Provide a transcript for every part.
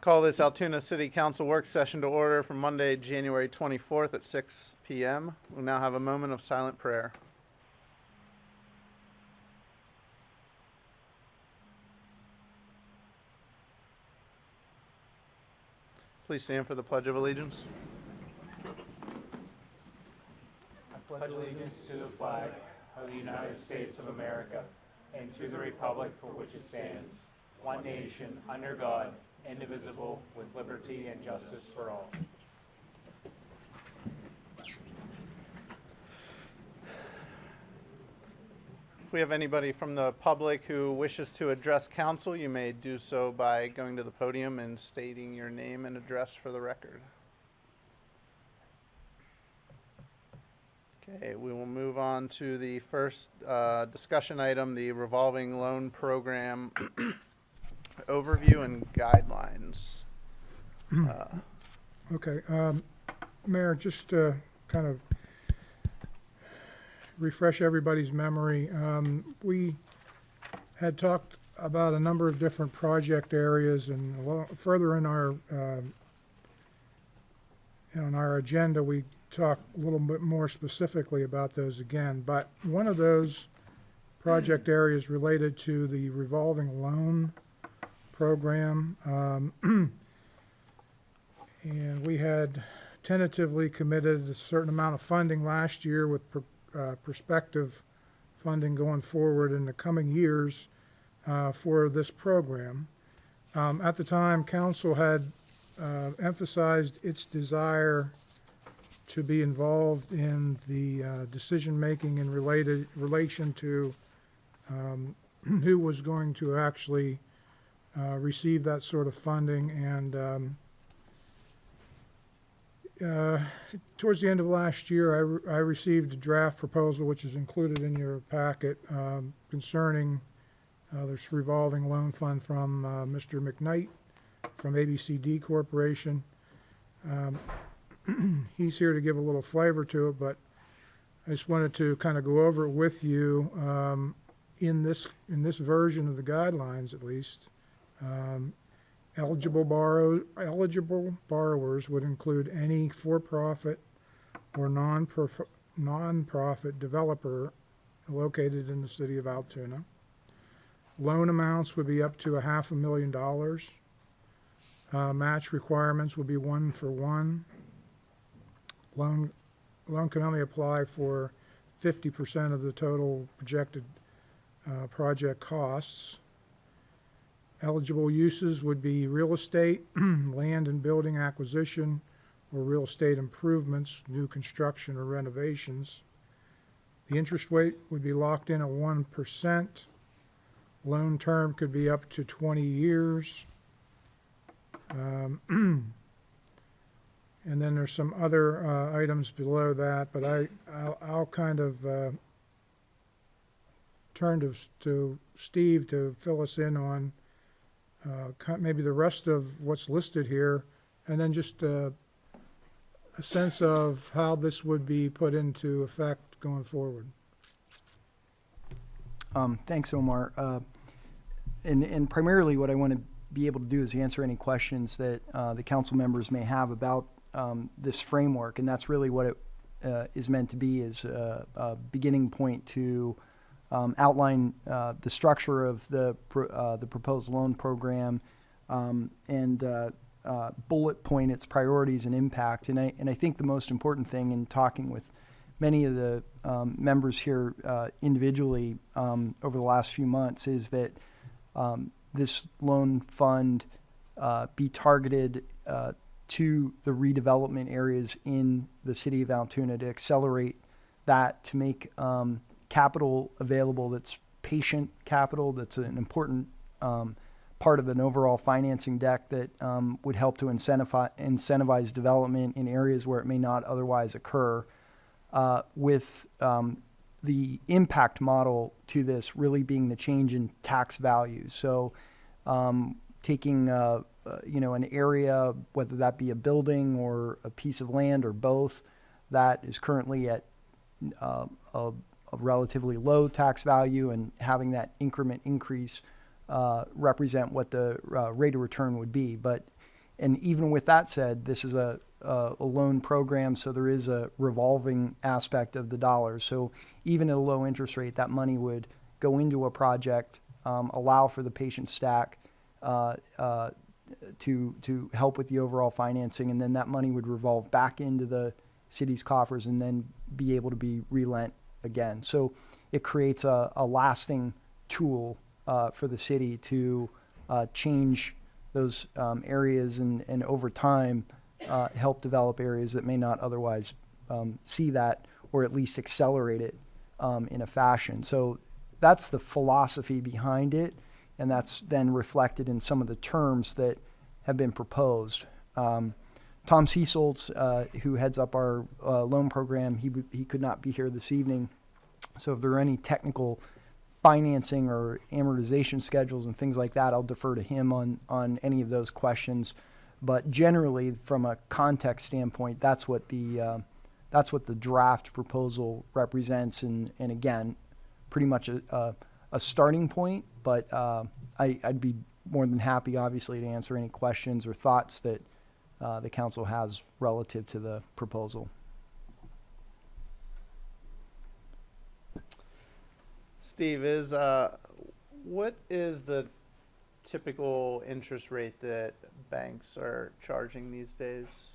Call this Altoona City Council work session to order for Monday, January 24th at 6 p.m. We'll now have a moment of silent prayer. Please stand for the Pledge of Allegiance. I pledge allegiance to the flag of the United States of America and to the republic for which it stands, one nation, under God, indivisible, with liberty and justice for all. If we have anybody from the public who wishes to address council, you may do so by going to the podium and stating your name and address for the record. Okay, we will move on to the first discussion item, the revolving loan program overview and guidelines. Okay, Mayor, just to kind of refresh everybody's memory, we had talked about a number of different project areas, and further in our agenda, we talk a little bit more specifically about those again. But one of those project areas related to the revolving loan program, and we had tentatively committed a certain amount of funding last year with prospective funding going forward in the coming years for this program. At the time, Council had emphasized its desire to be involved in the decision-making in relation to who was going to actually receive that sort of funding. And towards the end of last year, I received a draft proposal, which is included in your packet, concerning this revolving loan fund from Mr. McKnight from ABCD Corporation. He's here to give a little flavor to it, but I just wanted to kind of go over it with you in this version of the guidelines, at least. Eligible borrowers would include any for-profit or non-profit developer located in the city of Altoona. Loan amounts would be up to $500,000. Match requirements would be 1-for-1. Loan can only apply for 50% of the total projected project costs. Eligible uses would be real estate, land and building acquisition, or real estate improvements, new construction or renovations. The interest rate would be locked in at 1%. Loan term could be up to 20 years. And then there's some other items below that, but I'll kind of turn to Steve to fill us in on maybe the rest of what's listed here, and then just a sense of how this would be put into effect going forward. Thanks, Omar. And primarily what I want to be able to do is answer any questions that the council members may have about this framework, and that's really what it is meant to be, is a beginning point to outline the structure of the proposed loan program, and bullet point its priorities and impact. And I think the most important thing in talking with many of the members here individually over the last few months is that this loan fund be targeted to the redevelopment areas in the city of Altoona, to accelerate that, to make capital available that's patient capital, that's an important part of an overall financing deck that would help to incentivize development in areas where it may not otherwise occur, with the impact model to this really being the change in tax value. So taking an area, whether that be a building or a piece of land or both, that is currently at a relatively low tax value, and having that increment increase represent what the rate of return would be. But And even with that said, this is a loan program, so there is a revolving aspect of the dollars. So even at a low interest rate, that money would go into a project, allow for the patient stack to help with the overall financing, and then that money would revolve back into the city's coffers and then be able to be relent again. So it creates a lasting tool for the city to change those areas and over time help develop areas that may not otherwise see that, or at least accelerate it in a fashion. So that's the philosophy behind it, and that's then reflected in some of the terms that have been proposed. Tom Cecil's, who heads up our loan program, he could not be here this evening. So if there are any technical financing or amortization schedules and things like that, I'll defer to him on any of those questions. But generally, from a context standpoint, that's what the draft proposal represents. And again, pretty much a starting point. But I'd be more than happy, obviously, to answer any questions or thoughts that the council has relative to the proposal. Steve, what is the typical interest rate that banks are charging these days?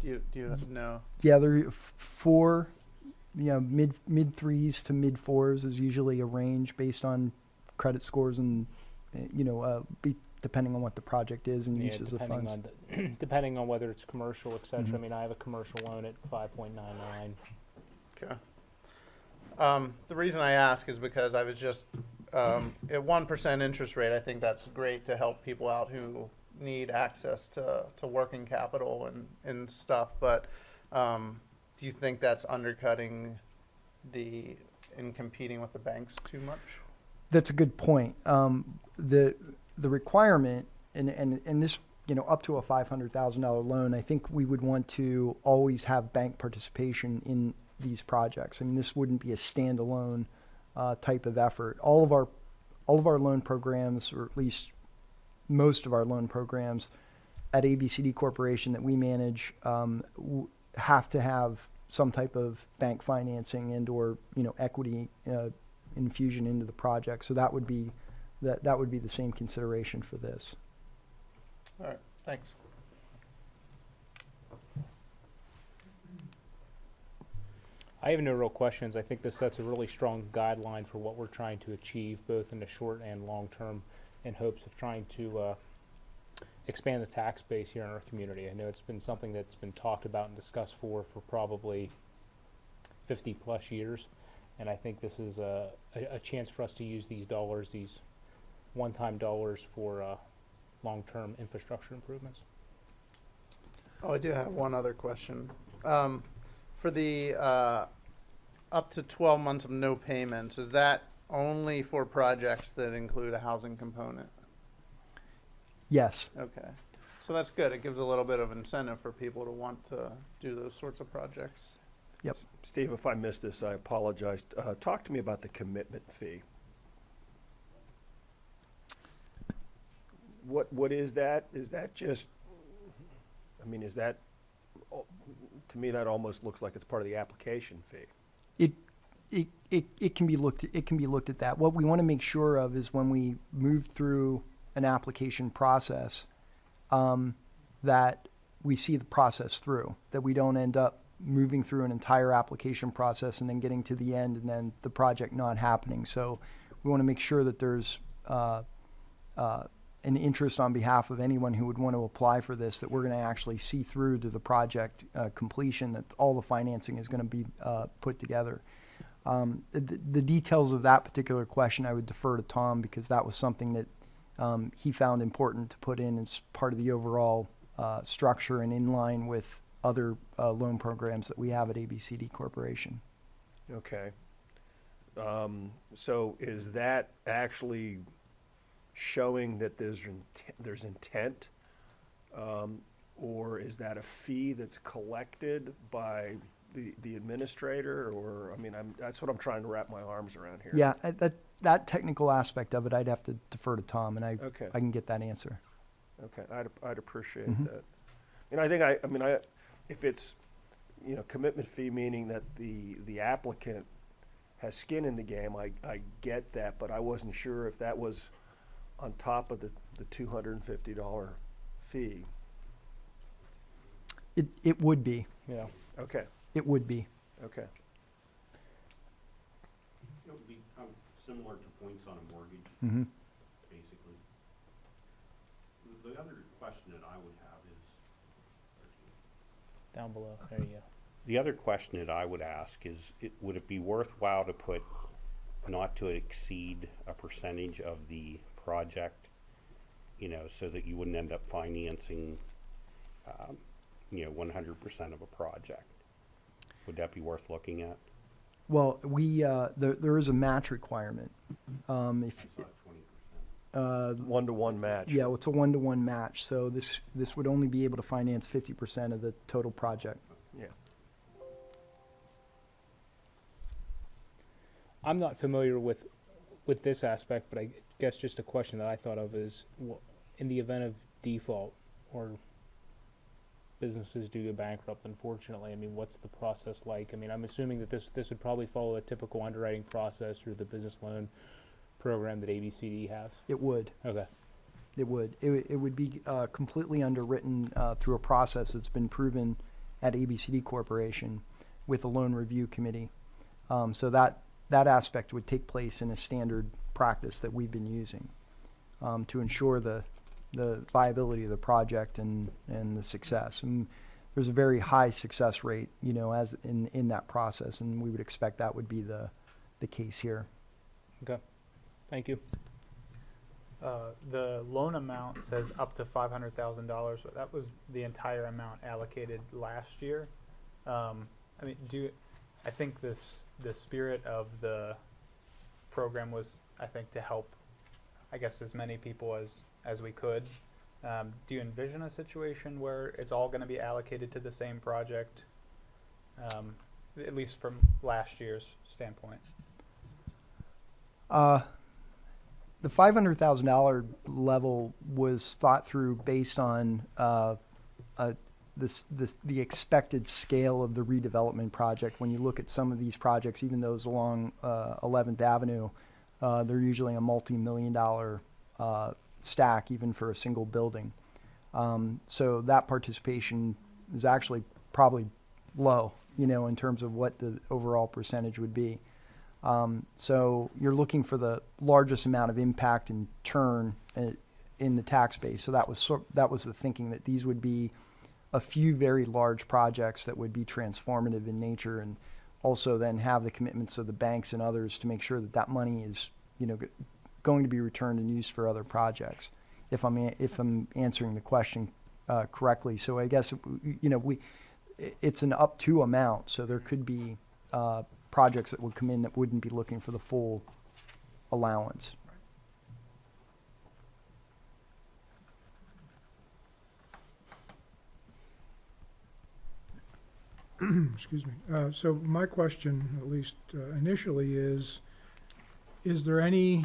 Do you know? Yeah, they're four, mid threes to mid fours is usually a range based on credit scores and, depending on what the project is and uses of funds. Depending on whether it's commercial, et cetera. Mhm. I mean, I have a commercial loan at 5.99. Okay. The reason I ask is because I was just at 1% interest rate. I think that's great to help people out who need access to working capital and stuff. But do you think that's undercutting in competing with the banks too much? That's a good point. The requirement and this, up to a $500,000 loan, I think we would want to always have bank participation in these projects. I mean, this wouldn't be a standalone type of effort. All of our loan programs, or at least most of our loan programs at ABCD Corporation that we manage, have to have some type of bank financing and or equity infusion into the project. So that would be the same consideration for this. All right. Thanks. I have no real questions. I think this sets a really strong guideline for what we're trying to achieve, both in the short and long term, in hopes of trying to expand the tax base here in our community. I know it's been something that's been talked about and discussed for probably 50 plus years, and I think this is a chance for us to use these dollars, these one-time dollars, for long-term infrastructure improvements. Oh, I do have one other question. For the up to 12 months of no payments, is that only for projects that include a housing component? Yes. Okay. So that's good. It gives a little bit of incentive for people to want to do those sorts of projects. Yep. Steve, if I missed this, I apologize. Talk to me about the commitment fee. What is that? Is that just, is that, to me, that almost looks like it's part of the application fee. It can be looked at that. What we want to make sure of is when we move through an application process, that we see the process through, that we don't end up moving through an entire application process and then getting to the end and then the project not happening. So we want to make sure that there's an interest on behalf of anyone who would want to apply for this, that we're going to actually see through to the project completion, that all the financing is going to be put together. The details of that particular question I would defer to Tom, because that was something that he found important to put in as part of the overall structure and in line with other loan programs that we have at ABCD Corporation. Okay. So is that actually showing that there's intent, or is that a fee that's collected by the administrator, or, I mean, that's what I'm trying to wrap my arms around here. Yeah, that technical aspect of it, I'd have to defer to Tom, and Okay. I can get that answer. Okay, I'd appreciate Mhm. that. And I think if it's, commitment fee, meaning that the applicant has skin in the game, I get that, but I wasn't sure if that was on top of the $250 fee. It would be. Yeah. Okay, It would be. okay. It would be similar to points on a mortgage, Mm-hmm. basically. The other question that I would have is, Down below. There you go. The other question that I would ask is, would it be worthwhile to put not to exceed a percentage of the project, so that you wouldn't end up financing, 100% of a project? Would that be worth looking at? Well, there is a match requirement. If I thought 20%. One-to-one match. Yeah, well, it's a 1-to-1 match, so this would only be able to finance 50% of the total project. Yeah. I'm not familiar with this aspect, but I guess just a question that I thought of is, in the event of default or businesses do go bankrupt, unfortunately, I mean, what's the process like? I mean, I'm assuming that this would probably follow a typical underwriting process through the business loan program that ABCD has. It would. Okay. It would. It would be completely underwritten through a process that's been proven at ABCD Corporation with a loan review committee. So that aspect would take place in a standard practice that we've been using to ensure the viability of the project and the success. And there's a very high success rate, as in that process, and we would expect that would be the case here. Okay. Thank you. The loan amount says up to $500,000, but that was the entire amount allocated last year. I mean, I think the spirit of the program was, I think, to help, I guess, as many people as we could. Do you envision a situation where it's all going to be allocated to the same project, at least from last year's standpoint? The $500,000 level was thought through based on the expected scale of the redevelopment project. When you look at some of these projects, even those along 11th Avenue, they're usually a multi-million-dollar stack, even for a single building. So that participation is actually probably low, in terms of what the overall percentage would be. So you're looking for the largest amount of impact and turn in the tax base. So that was the thinking, that these would be a few very large projects that would be transformative in nature, and also then have the commitments of the banks and others to make sure that that money is, going to be returned and used for other projects. If I'm answering the question correctly. So I guess it's an up to amount. So there could be projects that would come in that wouldn't be looking for the full allowance. Excuse me. So my question, at least initially, is there any,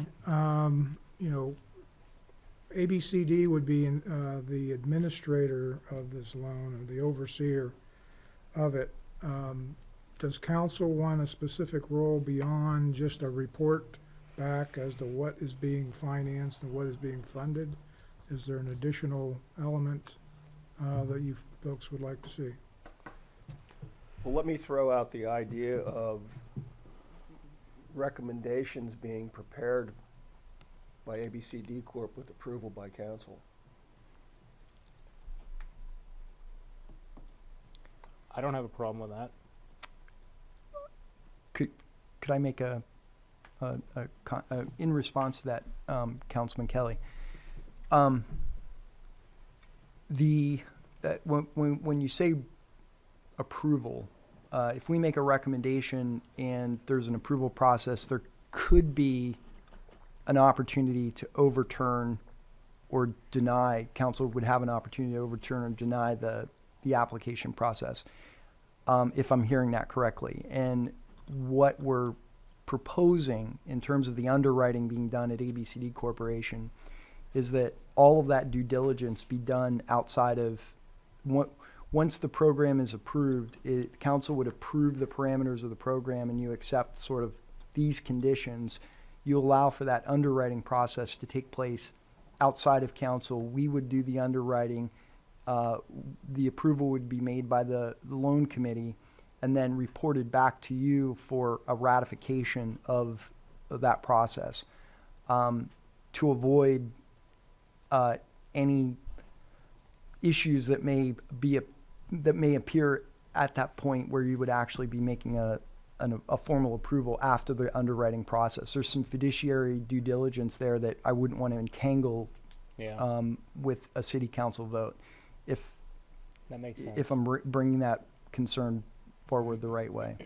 ABCD would be the administrator of this loan, or the overseer of it. Does council want a specific role beyond just a report back as to what is being financed and what is being funded? Is there an additional element that you folks would like to see? Well, let me throw out the idea of recommendations being prepared by ABCD Corp. With approval by council. I don't have a problem with that. Could I make in response to that, Councilman Kelly? When you say approval, if we make a recommendation and there's an approval process, there could be an opportunity to overturn or deny. Council would have an opportunity to overturn or deny the application process. if I'm hearing that correctly. And what we're proposing in terms of the underwriting being done at ABCD Corporation is that all of that due diligence be done outside of, once the program is approved, council would approve the parameters of the program and you accept sort of these conditions, you allow for that underwriting process to take place outside of council. We would do the underwriting. The approval would be made by the loan committee and then reported back to you for a ratification of that process, to avoid any issues that may appear at that point where you would actually be making a formal approval after the underwriting process. There's some fiduciary due diligence there that I wouldn't want to entangle Yeah, with a city council vote. that makes sense. If I'm bringing that concern forward the right way.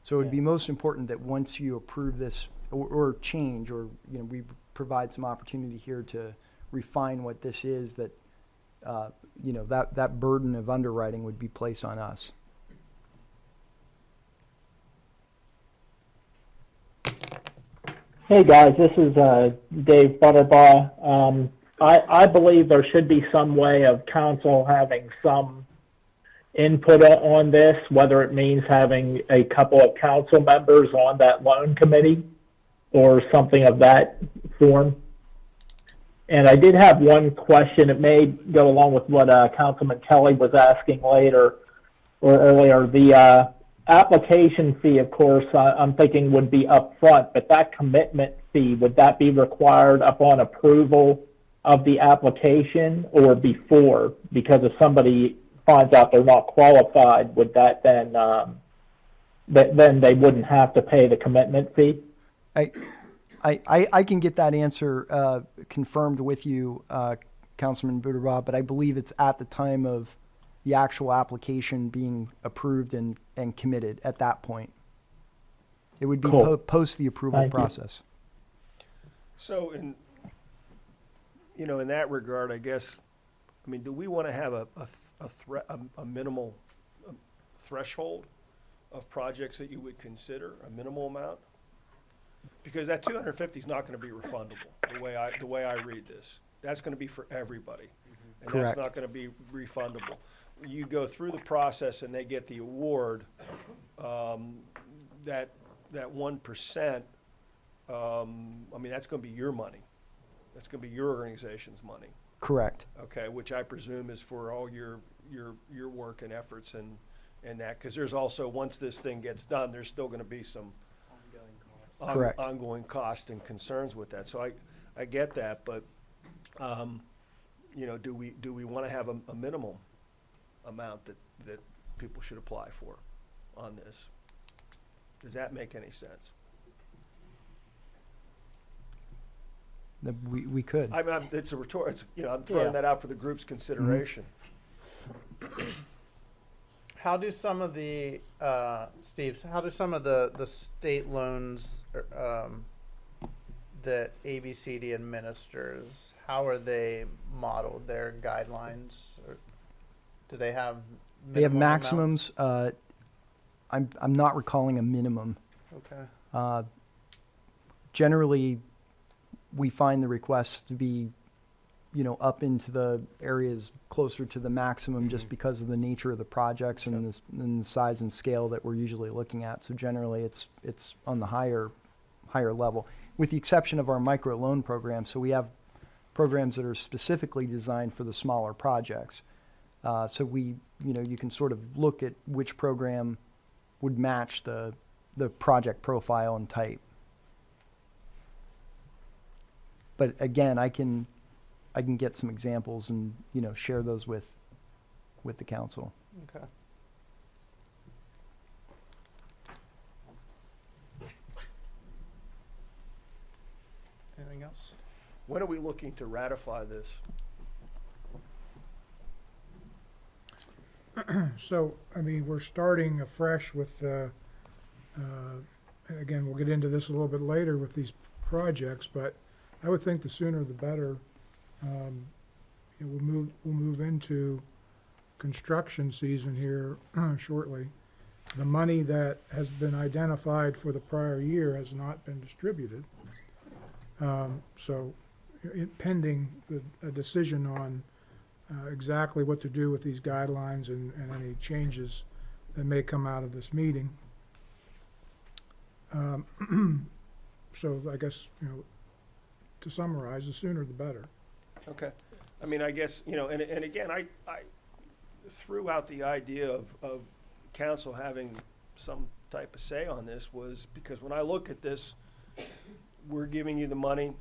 So it would Yeah. be most important that once you approve this or change, or we provide some opportunity here to refine what this is, that that burden of underwriting would be placed on us. Hey guys, this is Dave Butterbaugh. I believe there should be some way of council having some input on this, whether it means having a couple of council members on that loan committee or something of that form. And I did have one question. It may go along with what Councilman Kelly was asking later or earlier. The application fee, of course, I'm thinking would be up front, but that commitment fee, would that be required upon approval of the application or before? Because if somebody finds out they're not qualified, would that then then they wouldn't have to pay the commitment fee? I can get that answer confirmed with you, Councilman Butterbaugh, but I believe it's at the time of the actual application being approved and committed at that point. It would be Cool. post the approval Thank you. process. So in that regard, I guess, do we want to have a minimal threshold of projects that you would consider, a minimal amount? Because that 250 is not going to be refundable, the way I read this. That's going to be for everybody. And Correct. that's not going to be refundable. You go through the process and they get the award, that 1%, that's going to be your money. That's going to be your organization's money. Correct. Okay, which I presume is for all your work and efforts and that, because there's also, once this thing gets done, there's still going to be some Correct. ongoing cost and concerns with that. So I get that, but do we want to have a minimum amount that people should apply for on this? Does that make any sense? We could. It's a rhetorical. I'm throwing Yeah. that out for the group's consideration. How do some of the Steve's? How do some of the state loans that ABCD administers? How are they modeled? Their guidelines? Or do they have? They have minimum amounts? maximums. I'm not recalling a minimum. Okay. Generally, we find the requests to be, up into the areas closer to the maximum just because of the nature of the projects and the size and scale that we're usually looking at. So generally, it's on the higher level, with the exception of our micro loan program. So we have programs that are specifically designed for the smaller projects. So you can sort of look at which program would match the project profile and type. But again, I can get some examples and share those with the council. Okay. Anything else? When are we looking to ratify this? So, we're starting afresh with, and again, we'll get into this a little bit later with these projects, but I would think the sooner the better. We'll move into construction season here shortly. The money that has been identified for the prior year has not been distributed. So pending a decision on exactly what to do with these guidelines and any changes that may come out of this meeting. So I guess, to summarize, the sooner the better. Okay. I mean, I guess, and again, I threw out the idea of council having some type of say on this was because when I look at this, we're giving you the money,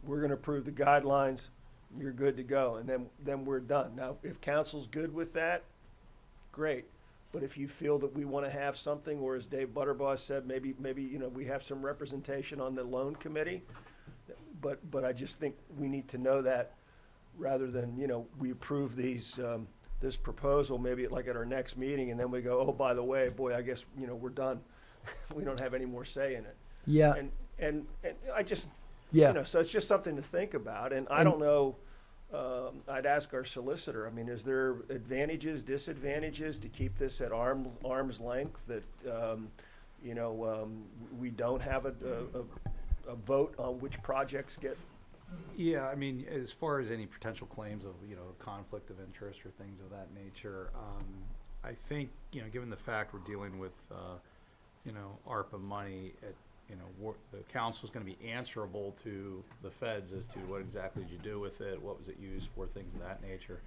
we're gonna approve the guidelines, you're good to go, and then we're done. Now, if council's good with that, great. But if you feel that we wanna have something, or as Dave Butterbaugh said, maybe, we have some representation on the loan committee, but I just think we need to know that rather than, we approve these, this proposal, maybe like at our next meeting, and then we go, oh, by the way, boy, I guess, we're done. We don't have any more say in it. Yeah, And I just, yeah. so it's just something to think about, and I don't know, I'd ask our solicitor, I mean, is there advantages, disadvantages to keep this at arm's length, that, we don't have a vote on which projects get. Yeah, I mean, as far as any potential claims of, conflict of interest or things of that nature, I think, given the fact we're dealing with, ARPA money, the council's gonna be answerable to the feds as to what exactly did you do with it, what was it used for, things of that nature.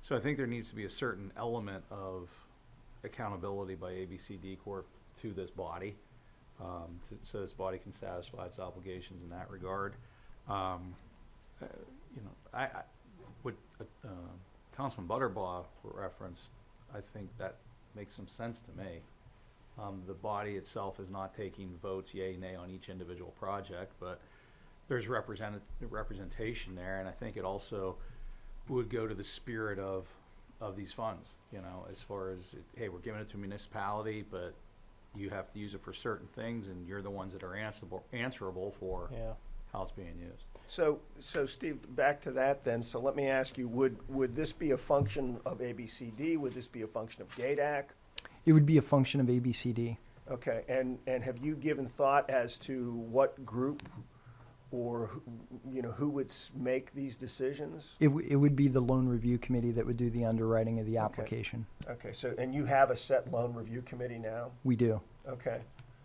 So I think there needs to be a certain element of accountability by ABCD Corp to this body, so this body can satisfy its obligations in that regard. What Councilman Butterbaugh referenced, I think that makes some sense to me. The body itself is not taking votes yea, nay on each individual project, but there's representation there, and I think it also would go to the spirit of these funds, as far as, hey, we're giving it to a municipality, but you have to use it for certain things, and you're the ones that are answerable for how it's being used. So Steve, back to that then, so let me ask you, would this be a function of ABCD, would this be a function of GADAC? It would be a function of ABCD. Okay, and have you given thought as to what group or, who would make these decisions? It would be the loan review committee that would do the underwriting of the application. Okay, so, and you have a set loan review committee now? We do. Okay,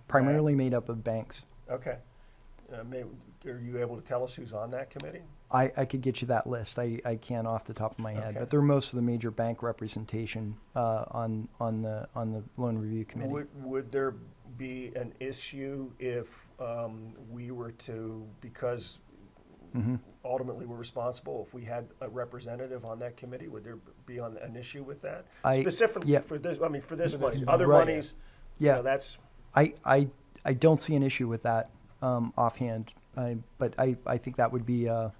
Primarily made up of banks. okay. Are you able to tell us who's on that committee? I could get you that list. I can't off the top of my head, Okay. but they're most of the major bank representation on the loan review committee. Would there be an issue if we were to, because Mm-hmm. ultimately we're responsible, if we had a representative on that committee, would there be an issue with that? I- Specifically yeah. for this, money, money. other Right. monies, Yeah. that's, I don't see an issue with that offhand, but I think that would be a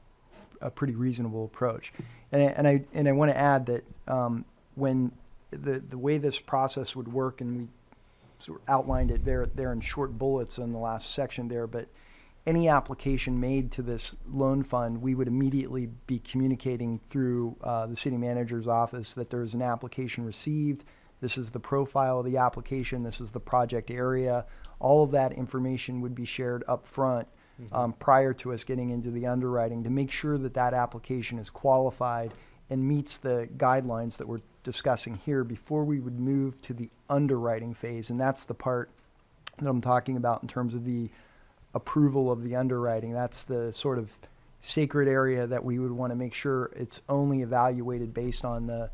pretty reasonable approach. And I want to add that when the way this process would work, and we sort of outlined it there in short bullets in the last section there, but any application made to this loan fund, we would immediately be communicating through the city manager's office that there's an application received. This is the profile of the application. This is the project area. All of that information would be shared up front prior to us getting into the underwriting to make sure that that application is qualified and meets the guidelines that we're discussing here before we would move to the underwriting phase. And that's the part that I'm talking about in terms of the approval of the underwriting. That's the sort of sacred area that we would want to make sure it's only evaluated based on the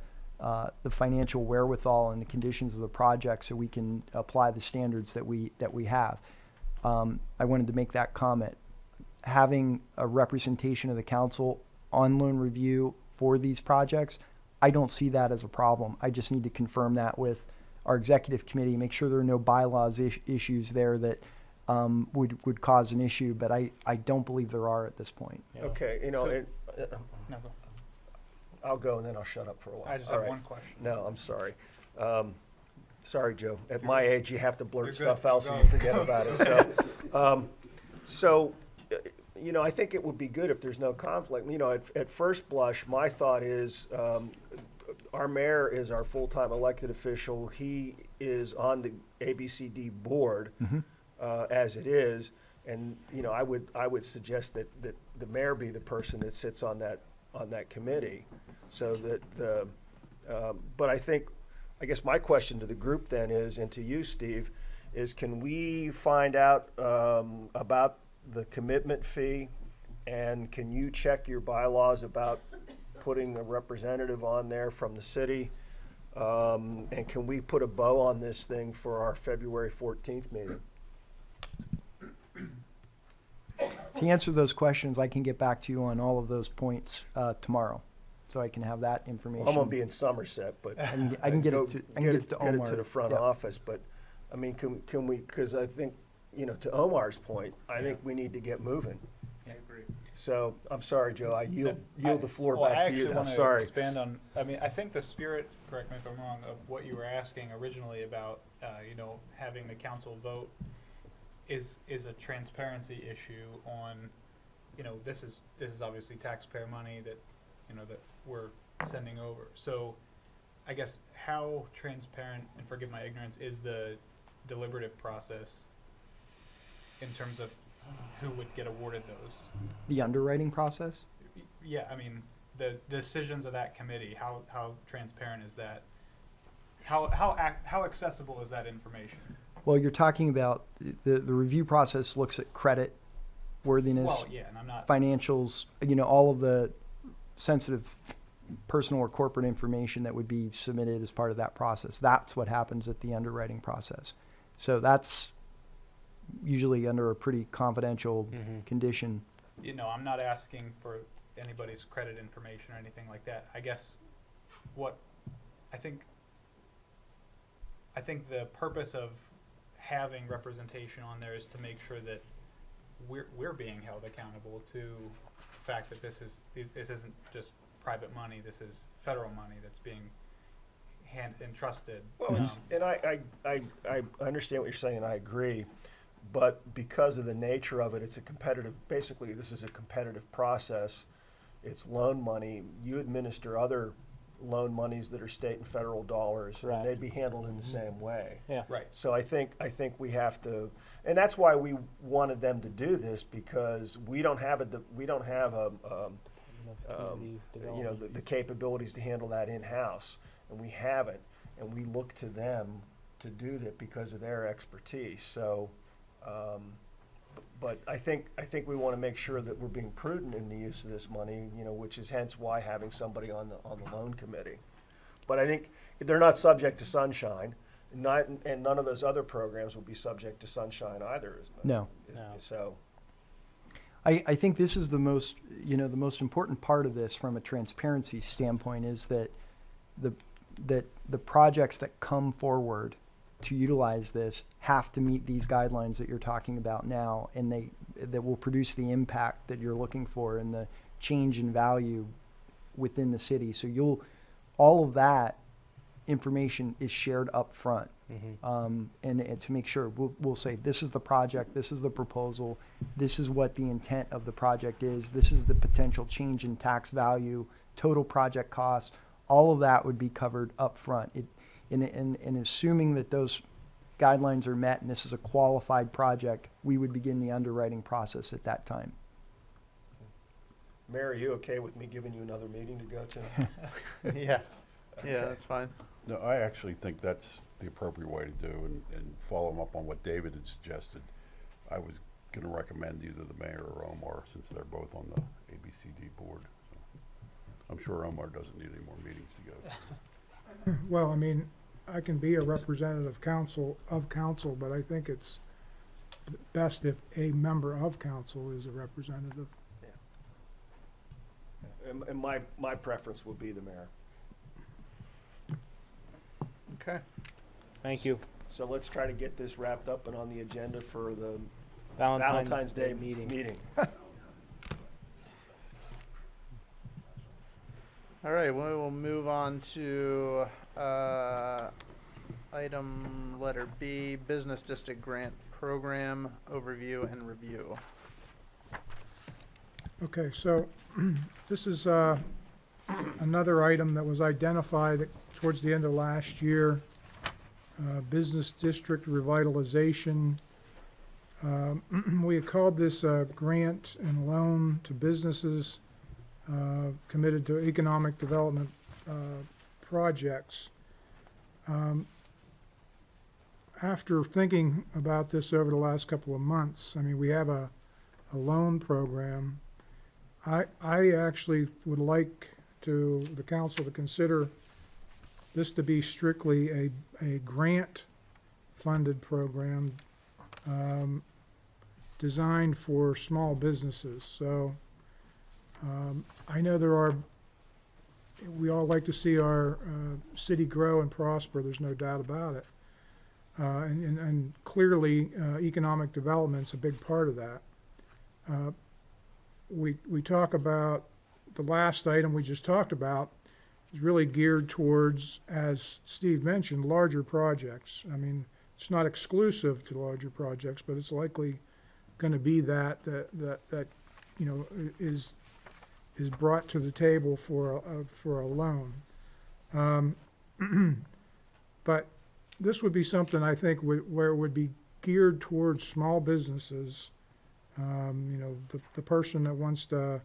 financial wherewithal and the conditions of the project, so we can apply the standards that we have. I wanted to make that comment. Having a representation of the council on loan review for these projects, I don't see that as a problem. I just need to confirm that with our executive committee, make sure there are no bylaws issues there that would cause an issue, but I don't believe there are at this point. Yeah. okay, So- and, No, go. I'll go and then I'll shut up for a while. I just All have right. one question. No, I'm sorry. Sorry, Joe. At my age, you have to blurt You're stuff good. out so you forget about it. So, I think it would be good if there's no conflict. At first blush, my thought is, our mayor is our full-time elected official. He is on the ABCD board as it is, and I would suggest that the mayor be the person that sits on that committee, so that the. But I guess my question to the group then is, and to you, Steve, is can we find out about the commitment fee, and can you check your bylaws about putting a representative on there from the city? And can we put a bow on this thing for our February 14th meeting? To answer those questions, I can get back to you on all of those points tomorrow, so I can have that information. I'm gonna be in Somerset, but I can get it to Omar. to the front Yeah. office. But I mean, can we? Because I think to Omar's point, I think we need to get moving. I agree. So I'm sorry, Joe. I yield the floor Well, I back to you actually now. want to Sorry. expand on. I mean, I think the spirit. Correct me if I'm wrong. Of what you were asking originally about, having the council vote, is a transparency issue on, this is obviously taxpayer money that, that we're sending over. So, I guess how transparent, and forgive my ignorance, is the deliberative process in terms of who would get awarded those? The underwriting process? Yeah, I mean, the decisions of that committee, how transparent is that? How accessible is that information? Well, you're talking about the review process looks at credit worthiness, Well, yeah, and I'm not. financials, all of the sensitive personal or corporate information that would be submitted as part of that process. That's what happens at the underwriting process. So that's usually under a pretty confidential condition. I'm not asking for anybody's credit information or anything like that. I guess what I think the purpose of having representation on there is to make sure that we're being held accountable to the fact that this isn't just private money. This is federal money that's being entrusted. Well, and I understand what you're saying, and I agree. But because of the nature of it, it's a competitive. Basically, this is a competitive process. It's loan money. You administer other loan monies that are state and federal dollars, Right. and they'd be handled in the same way. Yeah. Right. So I think we have to, and that's why we wanted them to do this, because we don't have the capabilities to handle that in-house, and we haven't, and we look to them to do that because of their expertise. So, but I think we want to make sure that we're being prudent in the use of this money, which is hence why having somebody on the loan committee. But I think they're not subject to sunshine, and none of those other programs will be subject to sunshine either. No. No. So. I think this is the most important part of this from a transparency standpoint is that the projects that come forward to utilize this have to meet these guidelines that you're talking about now, and that will produce the impact that you're looking for and the change in value within the city. So all of that information is shared up front. And to make sure we'll say, this is the project, this is the proposal, this is what the intent of the project is, this is the potential change in tax value, total project cost, all of that would be covered up front. And assuming that those guidelines are met and this is a qualified project, we would begin the underwriting process at that time. Mayor, are you okay with me giving you another meeting to go to? Yeah, that's fine. No, I actually think that's the appropriate way to do, and following up on what David had suggested. I was going to recommend either the mayor or Omar, since they're both on the ABCD board. So I'm sure Omar doesn't need any more meetings to go to. Well, I mean, I can be a representative of council, but I think it's best if a member of council is a representative. And my preference would be the mayor. Okay. Thank you. So let's try to get this wrapped up and on the agenda for the Valentine's Day meeting. All right, we will move on to item letter B, Business District Grant Program Overview and Review. Okay, so this is another item that was identified towards the end of last year, business district revitalization. We had called this a grant and loan to businesses committed to economic development projects. After thinking about this over the last couple of months, I mean, we have a loan program. I actually would like the council to consider this to be strictly a grant-funded program designed for small businesses. So I know we all like to see our city grow and prosper, there's no doubt about it. And clearly, economic development's a big part of that. We talk about, the last item we just talked about is really geared towards, as Steve mentioned, larger projects. I mean, it's not exclusive to larger projects, but it's likely going to be that you know is brought to the table for a loan. But this would be something I think where it would be geared towards small businesses. You know, the person that wants to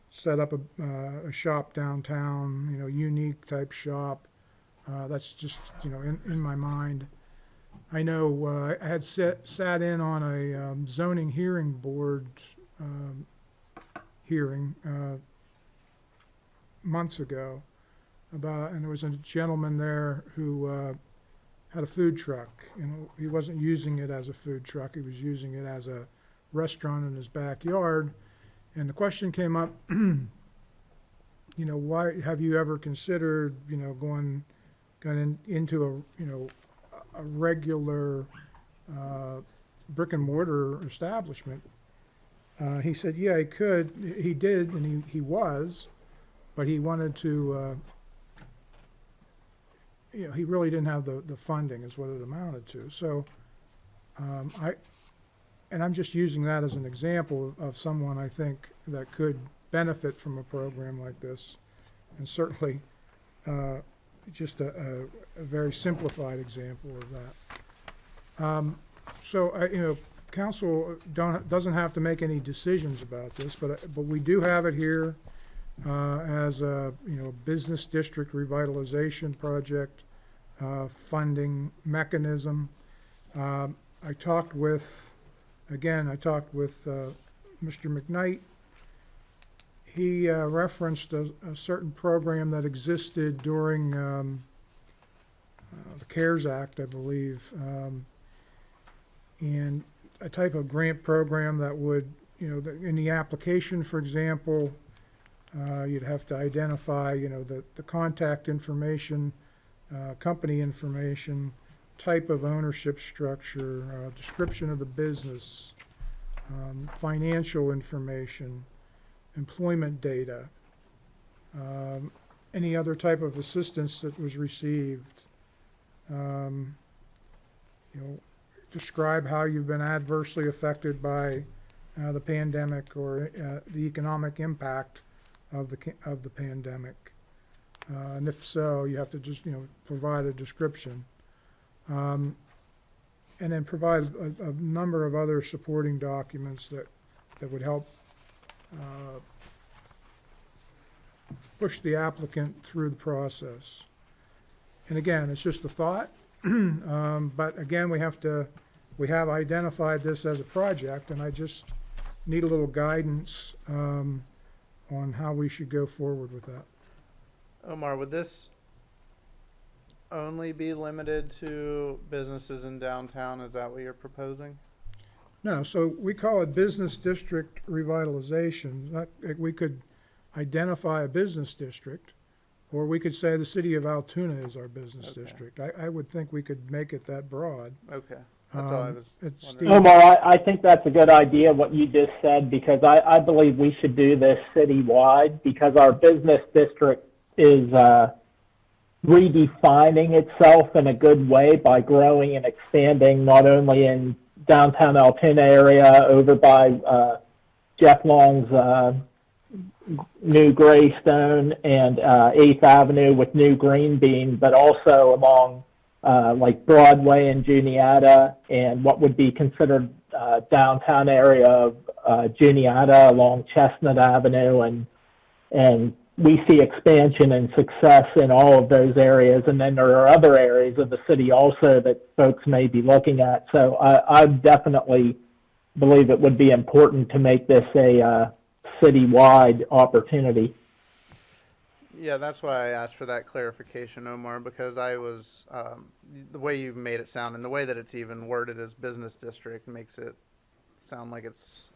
set up a shop downtown, you know, unique type shop. That's just, you know, in my mind. I know I had sat in on a zoning hearing board hearing months ago and there was a gentleman there who had a food truck. You know, he wasn't using it as a food truck, he was using it as a restaurant in his backyard. And the question came up, you know, why have you ever considered, you know, going into a regular brick and mortar establishment? He said, yeah, he did, and he was, but he wanted to, you know, he really didn't have the funding is what it amounted to. So I'm just using that as an example of someone I think that could benefit from a program like this, and certainly just a very simplified example of that. So you know, council doesn't have to make any decisions about this, but we do have it here as a, you know, business district revitalization project funding mechanism. I talked with Mr. McKnight. He referenced a certain program that existed during the CARES Act, I believe, and a type of grant program that would, you know, in the application, for example, you'd have to identify, you know, the contact information, company information, type of ownership structure, description of the business, financial information, employment data, any other type of assistance that was received. You know, describe how you've been adversely affected by the pandemic or the economic impact of the pandemic. And if so, you have to just, you know, provide a description. And then provide a number of other supporting documents that would help push the applicant through the process. And again, it's just a thought, but again, we have identified this as a project, and I just need a little guidance on how we should go forward with that. Omar, would this only be limited to businesses in downtown? Is that what you're proposing? No, so we call it business district revitalization. We could identify a business district, or we could say the city of Altoona is our business district. I would think we could make it that broad. Okay, that's all I was it's wondering. Omar, I think that's a good idea, what you just said, because I believe we should do this citywide, because our business district is redefining itself in a good way by growing and expanding not only in downtown Altoona area over by Jeff Long's New Greystone and 8th Avenue with New Green Bean, but also along like Broadway and Juniata and what would be considered downtown area of Juniata along Chestnut Avenue, and we see expansion and success in all of those areas. And then there are other areas of the city also that folks may be looking at. So I definitely believe it would be important to make this a citywide opportunity. Yeah, that's why I asked for that clarification, Omar, because I was, the way you've made it sound and the way that it's even worded as business district makes it sound like it's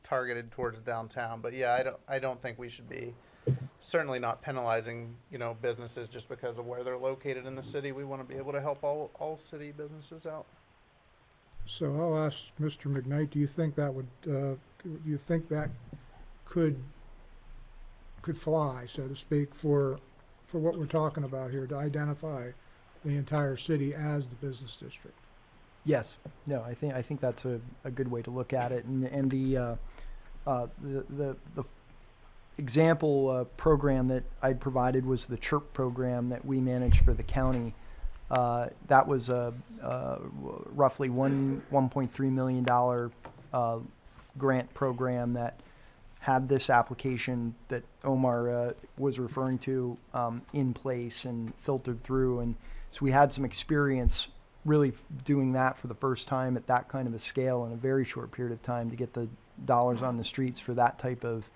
targeted towards downtown. But yeah, I don't think we should be, certainly not penalizing, businesses just because of where they're located in the city. We want to be able to help all city businesses out. So I'll ask Mr. McKnight, do you think that could fly, so to speak, for what we're talking about here, to identify the entire city as the business district? Yes. No, I think that's a good way to look at it. And the example program that I provided was the CHIRP program that we manage for the county. That was a roughly $1.3 million grant program that had this application that Omar was referring to in place and filtered through. And so we had some experience really doing that for the first time at that kind of a scale in a very short period of time to get the dollars on the streets for that type of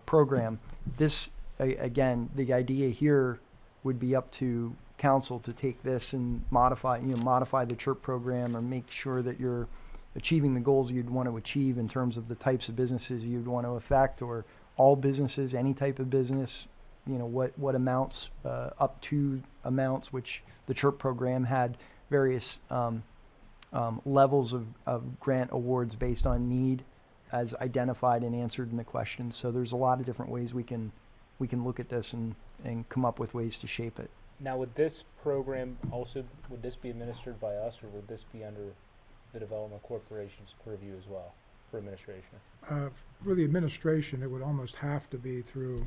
program. This, again, the idea here would be up to council to take this and modify the CHIRP program or make sure that you're achieving the goals you'd want to achieve in terms of the types of businesses you'd want to affect, or all businesses, any type of business, what amounts, up to amounts, which the CHIRP program had various levels of grant awards based on need as identified and answered in the questions. So there's a lot of different ways we can look at this and come up with ways to shape it. Now, would this program also, would this be administered by us, or would this be under the Development Corporation's purview as well for administration? For the administration, it would almost have to be through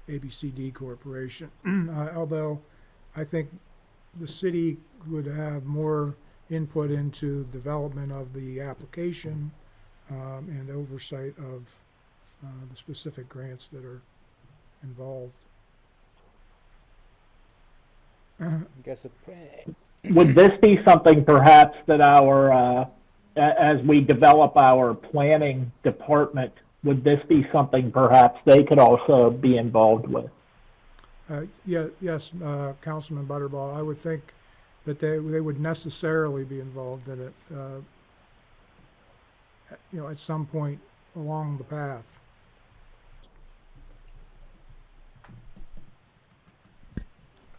ABCD Corporation, although I think the city would have more input into development of the application and oversight of the specific grants that are involved. I guess Would this be something perhaps that as we develop our planning department, would this be something perhaps they could also be involved with? Yes, Councilman Butterball, I would think that they would necessarily be involved in it, at some point along the path.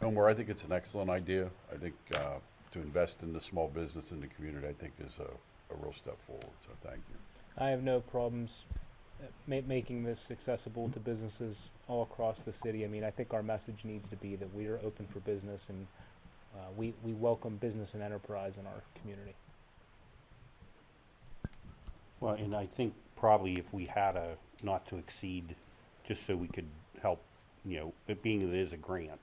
Omar, I think it's an excellent idea. I think to invest in the small business in the community, I think is a real step forward, so thank you. I have no problems making this accessible to businesses all across the city. I mean, I think our message needs to be that we are open for business, and we welcome business and enterprise in our community. Well, and I think probably if we had a not to exceed, just so we could help, it being that it is a grant,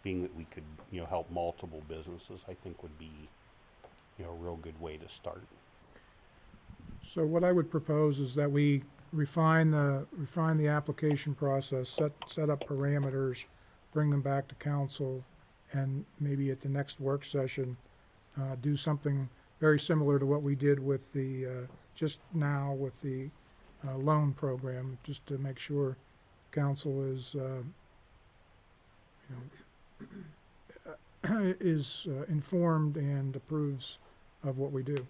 being that we could, help multiple businesses, I think would be, a real good way to start. So what I would propose is that we refine the application process, set up parameters, bring them back to council, and maybe at the next work session, do something very similar to what we did with the, just now with the loan program, just to make sure council is, informed and approves of what we do.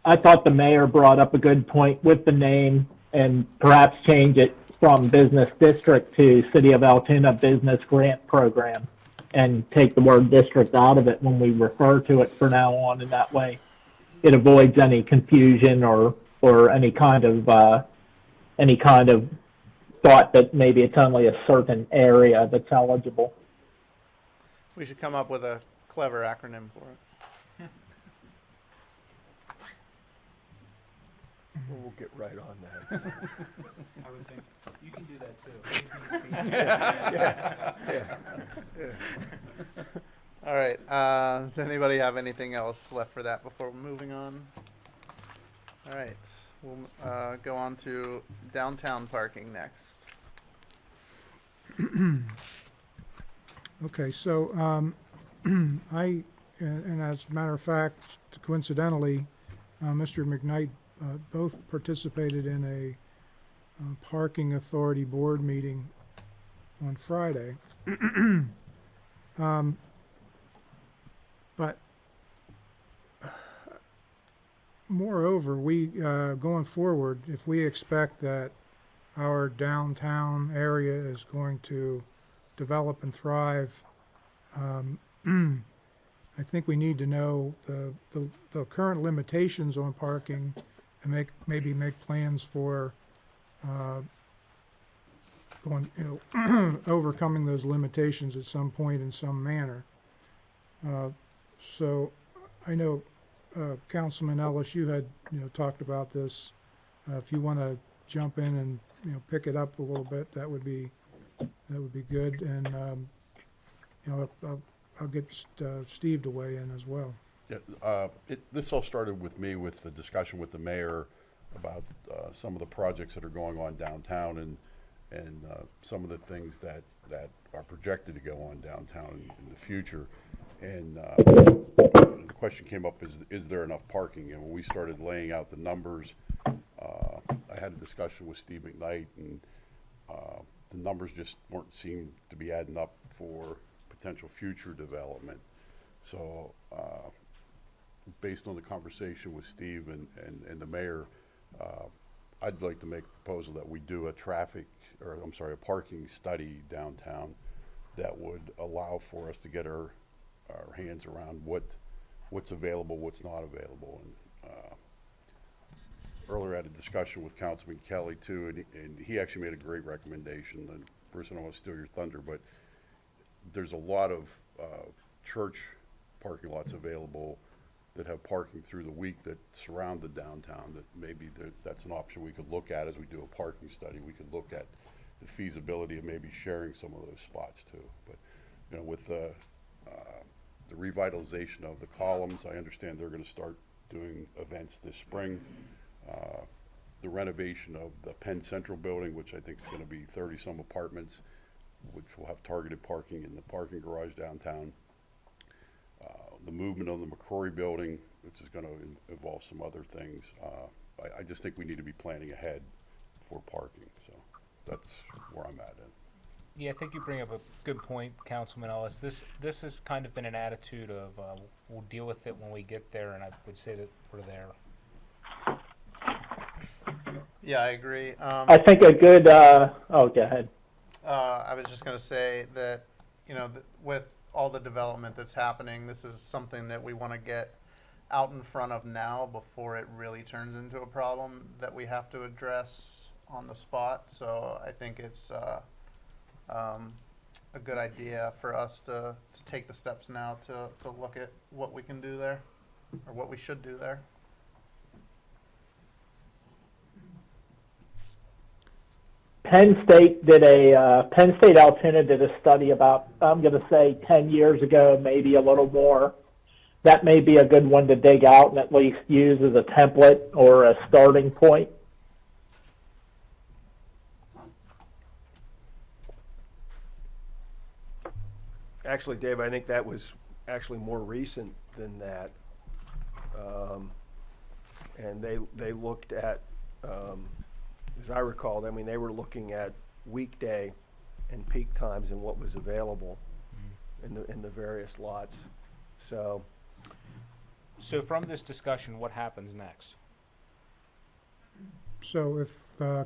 I thought the mayor brought up a good point with the name, and perhaps change it from business district to City of Altoona Business Grant Program, and take the word district out of it when we refer to it from now on. And that way it avoids any confusion or any kind of thought that maybe it's only a certain area that's eligible. We should come up with a clever acronym for it. We'll get right on that. I would think, you can do that too. All right, does anybody have anything else left for that before moving on? All right, we'll go on to downtown parking next. Okay, so, and as a matter of fact, coincidentally, Mr. McKnight, both participated in a parking authority board meeting on Friday. But moreover, we, going forward, if we expect that our downtown area is going to develop and thrive, I think we need to know the current limitations on parking and maybe make plans for overcoming those limitations at some point in some manner. So I know Councilman Ellis, you had talked about this. If you want to jump in and pick it up a little bit, that would be good. And I'll get Steve to weigh in as well. Yeah, this all started with me with the discussion with the mayor about some of the projects that are going on downtown and some of the things that are projected to go on downtown in the future. And the question came up, is there enough parking? And when we started laying out the numbers, I had a discussion with Steve McKnight, and the numbers just weren't seem to be adding up for potential future development. So based on the conversation with Steve and the mayor, I'd like to make a proposal that we do a parking study downtown that would allow for us to get our hands around what's available, what's not available. And earlier I had a discussion with Councilman Kelly too, and he actually made a great recommendation. And first, I don't want to steal your thunder, but there's a lot of church parking lots available that have parking through the week that surround the downtown, that maybe that's an option we could look at as we do a parking study. We could look at the feasibility of maybe sharing some of those spots too. But with the revitalization of the columns, I understand they're going to start doing events this spring. The renovation of the Penn Central building, which I think is going to be 30-some apartments, which will have targeted parking in the parking garage downtown. The movement of the McCrory building, which is going to involve some other things. I just think we need to be planning ahead for parking. So that's where I'm at. Yeah, I think you bring up a good point, Councilman Ellis. This has kind of been an attitude of we'll deal with it when we get there, and I would say that we're there. Yeah, I agree. I think a good, go ahead. I was just going to say that, with all the development that's happening, this is something that we want to get out in front of now before it really turns into a problem that we have to address on the spot. So I think it's a good idea for us to take the steps now to look at what we can do there, or what we should do there. Penn State Altoona did a study about, I'm going to say 10 years ago, maybe a little more. That may be a good one to dig out and at least use as a template or a starting point. Actually, Dave, I think that was actually more recent than that. And they looked at, as I recall, they were looking at weekday and peak times and what was available in the various lots. So from this discussion, what happens next? So if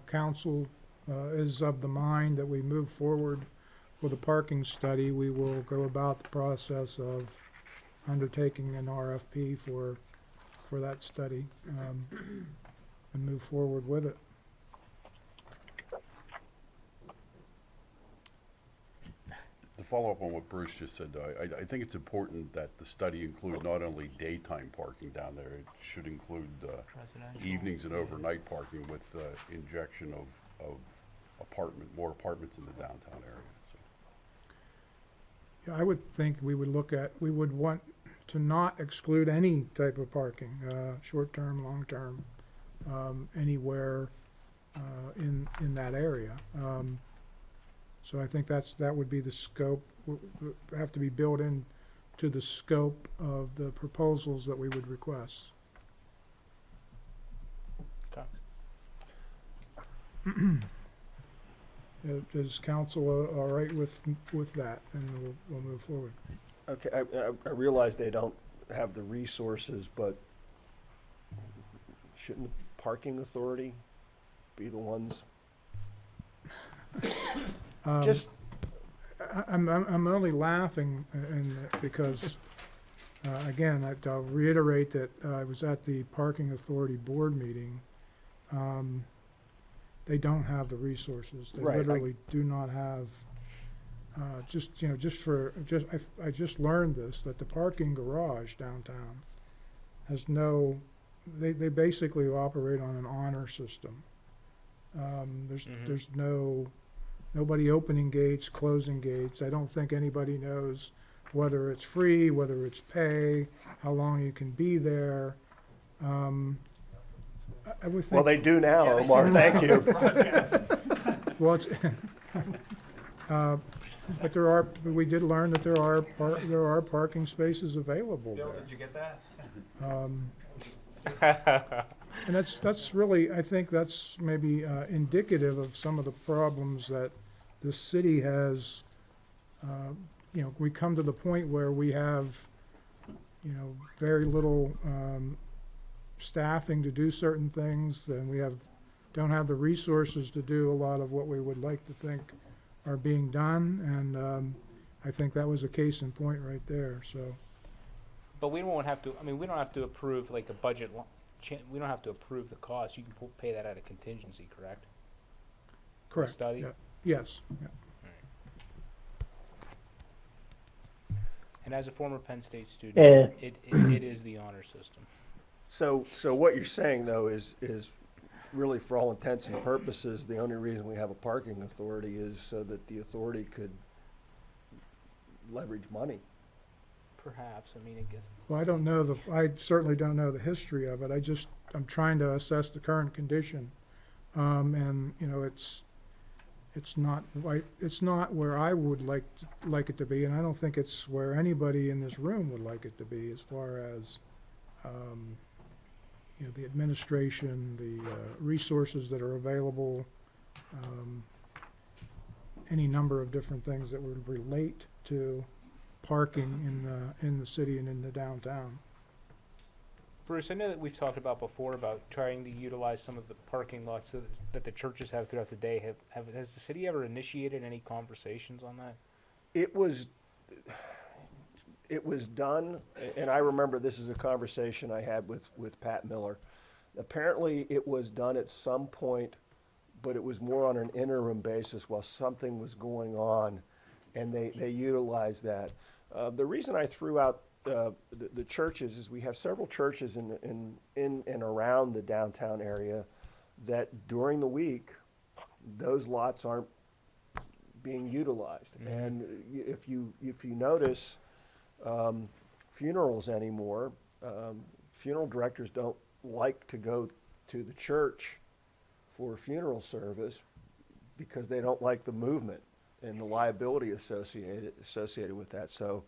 council is of the mind that we move forward with a parking study, we will go about the process of undertaking an RFP for that study and move forward with it. follow up on what Bruce just said, though, I think it's important that the study include not only daytime parking down there, it should include evenings and overnight parking with injection of more apartments in the downtown area. So. Yeah, I would think we would want to not exclude any type of parking, short-term, long-term, anywhere in that area. So I think that would be the scope, have to be built in to the scope of the proposals that we would request. Is council all right with that, and we'll move forward? Okay, I realize they don't have the resources, but shouldn't the parking authority be the ones? Just, I'm only laughing because, again, I'll reiterate that I was at the Parking Authority Board meeting. They don't have the resources. They Right, literally do not have, I just learned this, that the parking garage downtown has they basically operate on an honor system. There's nobody opening gates, closing gates. I don't think anybody knows whether it's free, whether it's pay, how long you can be there. I would think. well, they do now, Omar, thank you. Well, it's, but we did learn that there are parking spaces available there. Did you get that? And that's really, I think that's maybe indicative of some of the problems that the city has. We come to the point where we have, very little staffing to do certain things, and we don't have the resources to do a lot of what we would like to think are being done, and I think that was a case in point right there, so. But we don't have to, we don't have to approve like a budget, we don't have to approve the cost. You can pay that out of contingency, correct? Correct. Study? Yeah. Yes. Yeah. And as a former Penn State student, Yeah. it is the honor system. So what you're saying, though, is really, for all intents and purposes, the only reason we have a parking authority is so that the authority could leverage money. Perhaps, I guess it's. Well, I certainly don't know the history of it. I'm trying to assess the current condition. And, it's not right, it's not where I would like it to be, and I don't think it's where anybody in this room would like it to be as far as, the administration, the resources that are available, any number of different things that would relate to parking in the city and in the downtown. Bruce, I know that we've talked about before about trying to utilize some of the parking lots that the churches have throughout the day. Has the city ever initiated any conversations on that? It was done, and I remember this is a conversation I had with Pat Miller. Apparently, it was done at some point, but it was more on an interim basis while something was going on, and they utilized that. The reason I threw out the churches is we have several churches in and around the downtown area that during the week, those lots aren't being utilized. Mm-hmm. And if you notice, funerals anymore, funeral directors don't like to go to the church for a funeral service because they don't like the movement and the liability associated with that. So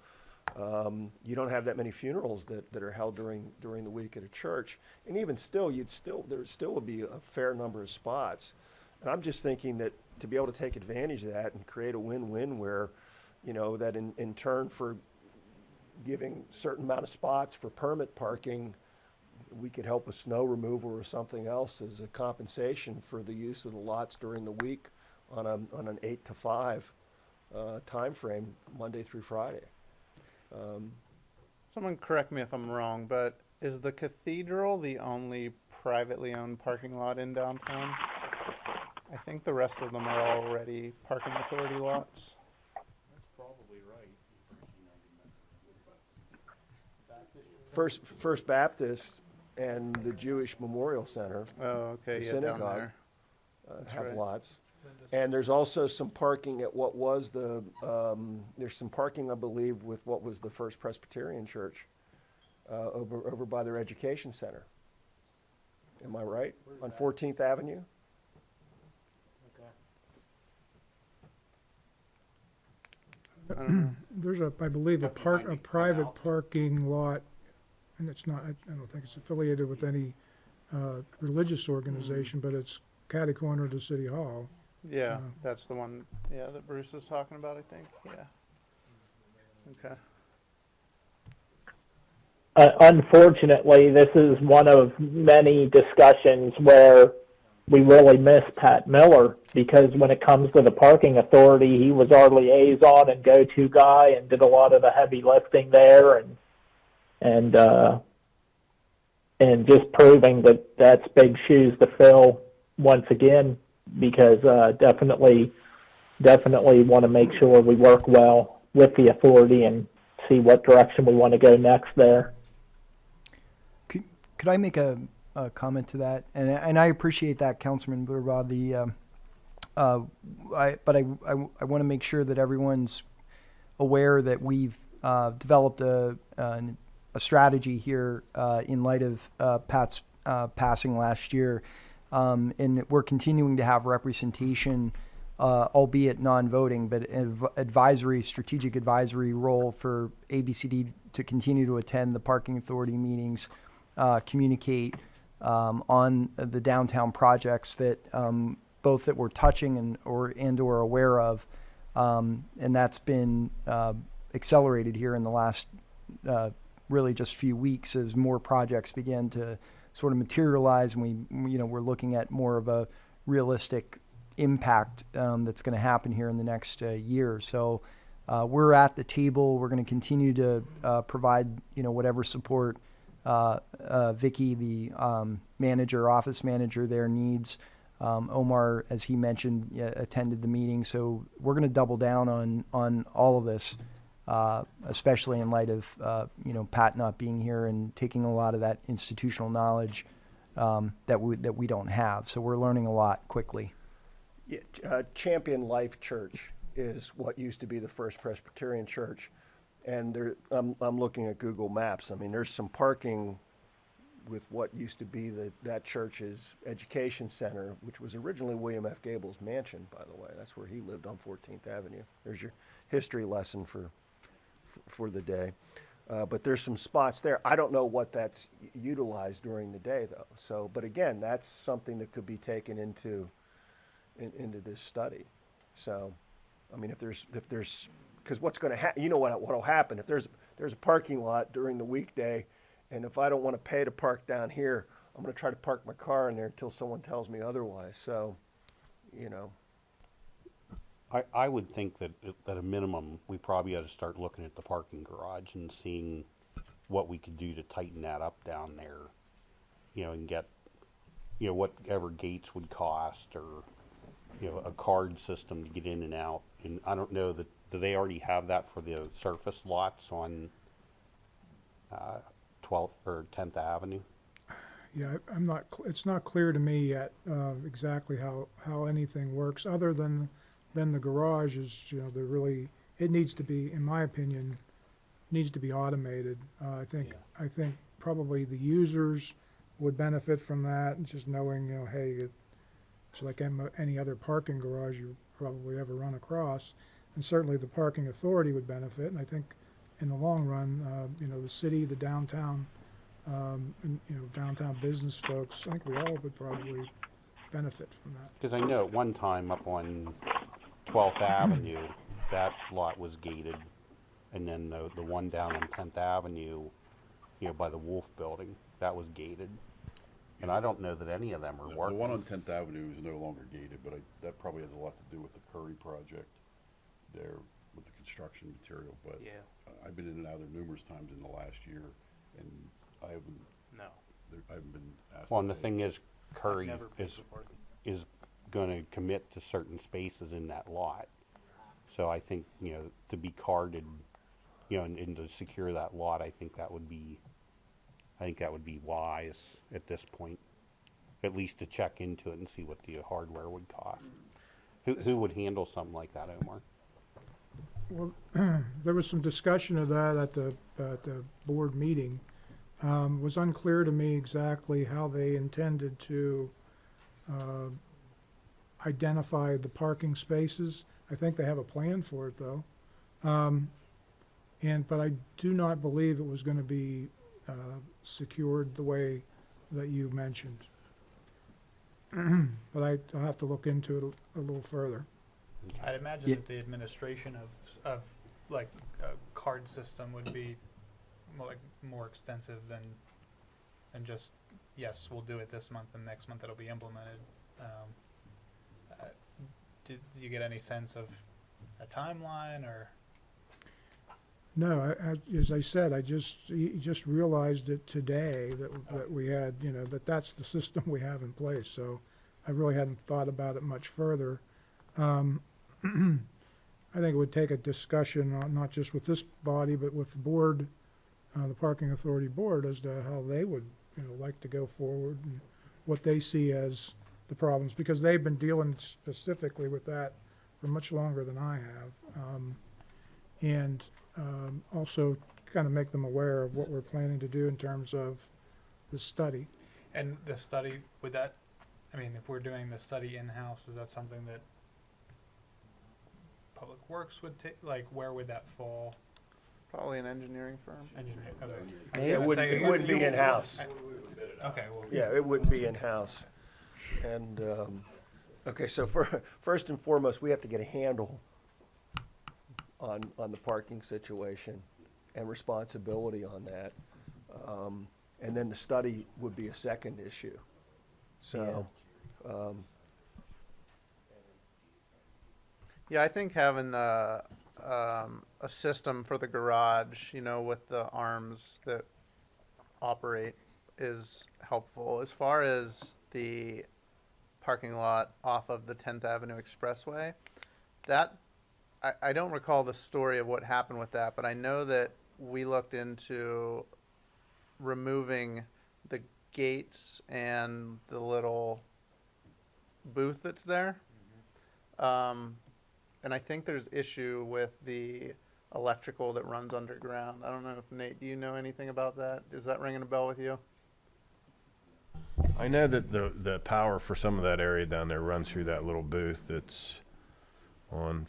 you don't have that many funerals that are held during the week at a church. And even still, there still would be a fair number of spots. And I'm just thinking that to be able to take advantage of that and create a win-win where, that in turn for giving certain amount of spots for permit parking, we could help with snow removal or something else as a compensation for the use of the lots during the week on an 8 to 5 time frame, Monday through Friday. Someone correct me if I'm wrong, but is the cathedral the only privately owned parking lot in downtown? I think the rest of them are already parking authority lots. That's probably First Baptist and the Jewish Memorial Center Oh, okay, The yeah, down synagogue. there. That's have right. lots. And there's also some parking at what was there's some parking, I believe, with what was the First Presbyterian Church over by their education center. Am I right? On 14th Avenue? I don't know. There's I believe, a private parking lot, and it's not, I don't think it's affiliated with any, religious organization, but it's catty corner to City Hall. Yeah, that's the one, yeah, that Bruce is talking about, I think, yeah. Okay. Unfortunately, this is one of many discussions where we really miss Pat Miller, because when it comes to the parking authority, he was our liaison and go-to guy and did a lot of the heavy lifting there, and just proving that that's big shoes to fill once again, because definitely want to make sure we work well with the authority and see what direction we want to go next there. Could I make a comment to that? And I appreciate that, Councilman Burbaugh. But I want to make sure that everyone's aware that we've developed a strategy here in light of Pat's passing last year, and we're continuing to have representation, albeit non-voting, but strategic advisory role for ABCD to continue to attend the Parking Authority meetings, communicate on the downtown projects that both that we're touching and or aware of, and that's been accelerated here in the last really just few weeks as more projects begin to sort of materialize, and we're looking at more of a realistic impact that's going to happen here in the next year. So we're at the table. We're going to continue to provide whatever support Vicky, the office manager there, needs. Omar, as he mentioned, attended the meeting. So we're going to double down on all of this, especially in light of Pat not being here and taking a lot of that institutional knowledge that we don't have. So we're learning a lot quickly. Yeah, Champion Life Church is what used to be the First Presbyterian Church. And I'm looking at Google Maps. I mean, there's some parking with what used to be that church's education center, which was originally William F. Gable's mansion, by the way. That's where he lived on 14th Avenue. There's your history lesson for the day. But there's some spots there. I don't know what that's utilized during the day, though. So, but again, that's something that could be taken into this study. So, I mean, if there's because what's going to happen, what'll happen if there's a parking lot during the weekday, and if I don't want to pay to park down here, I'm going to try to park my car in there until someone tells me otherwise. So, I would think that at a minimum, we probably ought to start looking at the parking garage and seeing what we could do to tighten that up down there, and get, whatever gates would cost, or, a card system to get in and out. And I don't know that, do they already have that for the surface lots on 12th or 10th Avenue? Yeah, it's not clear to me yet exactly how anything works, other than the garage is, it needs to be, in my opinion, needs to be automated. I think probably the users would benefit from that, and just knowing, hey, it's like any other parking garage you probably ever run across. And certainly the parking authority would benefit, and I think in the long run, the city, the downtown, downtown business folks, I think we all would probably benefit from that. Because I know at one time up on 12th Avenue, that lot was gated, and then the one down on 10th Avenue, by the Wolf Building, that was gated. And I don't know that any of them are The working. one on 10th Avenue is no longer gated, but that probably has a lot to do with the Curry project there with the construction material. But Yeah. I've been in and out of there numerous times in the last year, and I haven't been asked. Well, and to the pay. thing is, Curry Never paid is for parking. is going to commit to certain spaces in that lot. So I think, to be carded, and to secure that lot, I think that would be I think that would be wise at this point, at least to check into it and see what the hardware would cost. Who would handle something like that, Omar? Well, there was some discussion of that at the board meeting. Was unclear to me exactly how they intended to identify the parking spaces. I think they have a plan for it, though. But I do not believe it was gonna be secured the way that you mentioned. But I'll have to look into it a little further. I'd imagine Yeah. that the administration of like a card system would be more extensive than just, yes, we'll do it this month and next month it'll be implemented. Did you get any sense of a timeline or? No, as I said, I just realized it today that we had, that's the system we have in place, so I really hadn't thought about it much further. I think it would take a discussion, not just with this body, but with the board, the Parking Authority Board, as to how they would, like to go forward and what they see as the problems, because they've been dealing specifically with that for much longer than I have. Also kind of make them aware of what we're planning to do in terms of the study. And the study, would that, if we're doing the study in-house, is that something that Public Works would take, where would that fall? Probably an engineering firm. Engineering, okay. I was Yeah, gonna it wouldn't, say, it wouldn't be in-house. Okay, well. Yeah, it wouldn't be in-house. And, okay, so first and foremost, we have to get a handle on the parking situation and responsibility on that. And then the study would be a second issue. So, Yeah, I think having a system for the garage, with the arms that operate is helpful. As far as the parking lot off of the 10th Avenue Expressway, I don't recall the story of what happened with that, but I know that we looked into removing the gates and the little booth that's there. And I think there's issue with the electrical that runs underground. I don't know if Nate, do you know anything about that? Is that ringing a bell with you? I know that the power for some of that area down there runs through that little booth that's on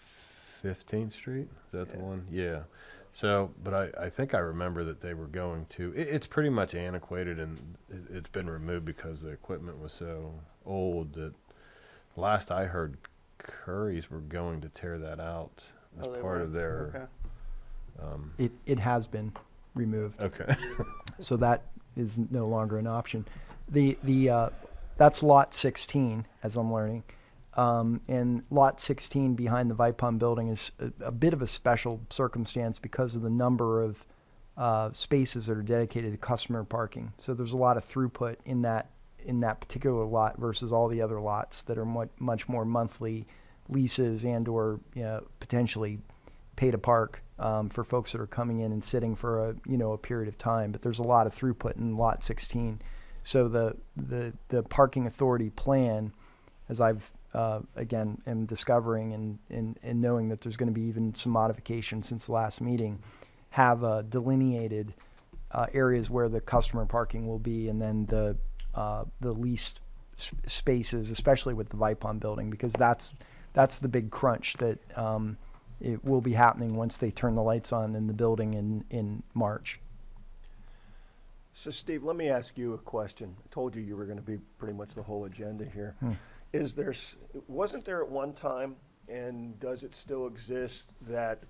15th Street. Is that the one? Yeah. So, but I think I remember that they were going to, it's pretty much antiquated and it's been removed because the equipment was so old that last I heard, Curry's were going to tear that out as part of their. Okay. It has been removed. Okay. So that is no longer an option. That's lot 16, as I'm learning. And lot 16 behind the Vipom building is a bit of a special circumstance because of the number of spaces that are dedicated to customer parking. So there's a lot of throughput in that particular lot versus all the other lots that are much more monthly leases and or potentially pay to park for folks that are coming in and sitting for a period of time. But there's a lot of throughput in lot 16. So the parking authority plan, as I've again am discovering and knowing that there's going to be even some modifications since the last meeting, have delineated areas where the customer parking will be, and then the leased spaces, especially with the Vipom building, because that's the big crunch that it will be happening once they turn the lights on in the building in March. so Steve, let me ask you a question. I told you were going to be pretty much the whole agenda here. Wasn't there at one time, and does it still exist, that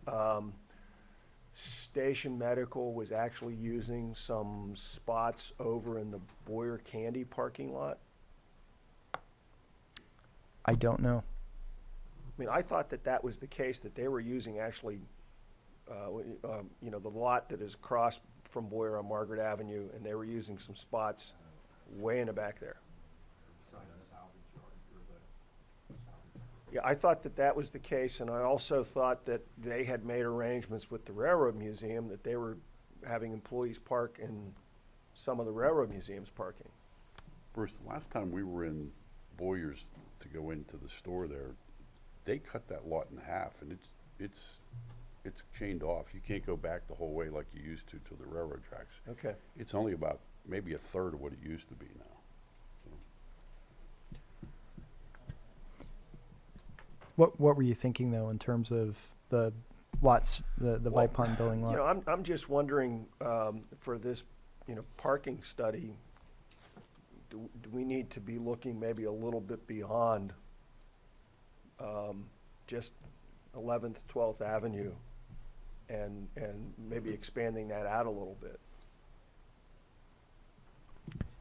Station Medical was actually using some spots over in the Boyer Candy parking lot? I don't know. I mean, I thought that was the case, that they were using actually, the lot that is across from Boyer on Margaret Avenue, and they were using some spots way in the back there. Yeah, I thought that was the case, and I also thought that they had made arrangements with the Railroad Museum that they were having employees park in some of the Railroad Museum's parking. Bruce, the last time we were in Boyer's to go into the store there, they cut that lot in half, and it's chained off. You can't go back the whole way like you used to the railroad tracks. Okay. It's only about maybe a third of what it used to be now. What were you thinking though in terms of the lots, the Well, Vipon building lot? You know, I'm just wondering, for this, parking study, do we need to be looking maybe a little bit beyond, just 11th, 12th Avenue and maybe expanding that out a little bit?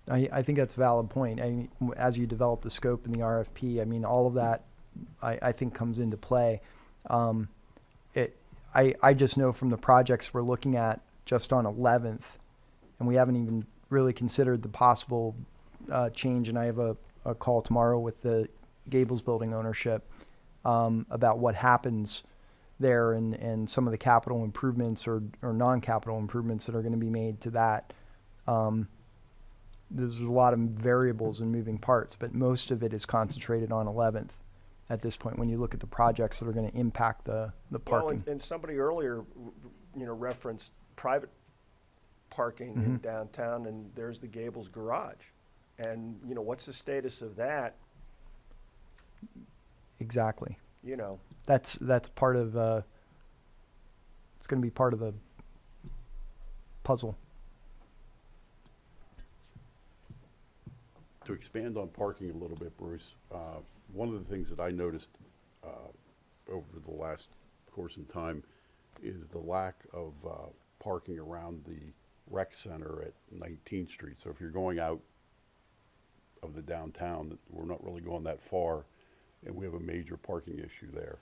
I think that's a valid point. I mean, as you develop the scope in the RFP, I mean, all of that, I think comes into play. I just know from the projects we're looking at just on 11th, and we haven't even really considered the possible change, and I have a call tomorrow with the Gables building ownership about what happens there and some of the capital improvements or non-capital improvements that are going to be made to that. There's a lot of variables and moving parts, but most of it is concentrated on 11th at this point when you look at the projects that are going to impact the parking. Well, and somebody earlier, referenced private parking in downtown, and there's the Gables garage. And, what's the status of that? Exactly. That's That's part of, it's going to be part of the puzzle. To expand on parking a little bit, Bruce, one of the things that I noticed over the last course in time is the lack of parking around the rec center at 19th Street. So if you're going out of the downtown, we're not really going that far, and we have a major parking issue there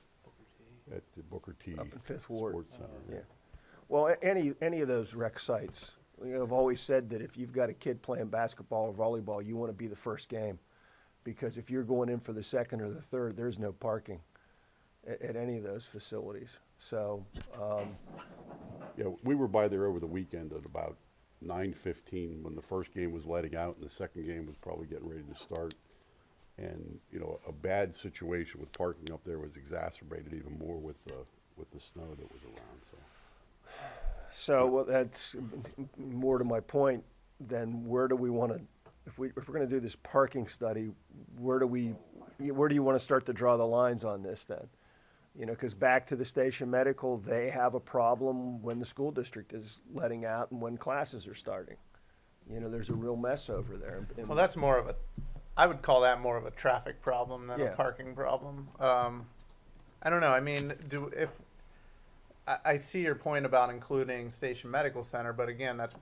at the Booker T. up in Fifth Ward. Sports Center. Yeah. Well, any of those rec sites, I've always said that if you've got a kid playing basketball or volleyball, you want to be the first game. Because if you're going in for the second or the third, there's no parking at any of those facilities. So, Yeah, we were by there over the weekend at about 9:15 when the first game was letting out and the second game was probably getting ready to start. And, a bad situation with parking up there was exacerbated even more with the snow that was around, so. well, that's more to my point. Then where do we want to, if we're going to do this parking study, where do you want to start to draw the lines on this then? Because back to the Station Medical, they have a problem when the school district is letting out and when classes are starting. There's a real mess over there. And- Well, that's more of I would call that more of a traffic problem than Yeah. a parking problem. I don't know. I mean, I see your point about including Station Medical Center, but again, that's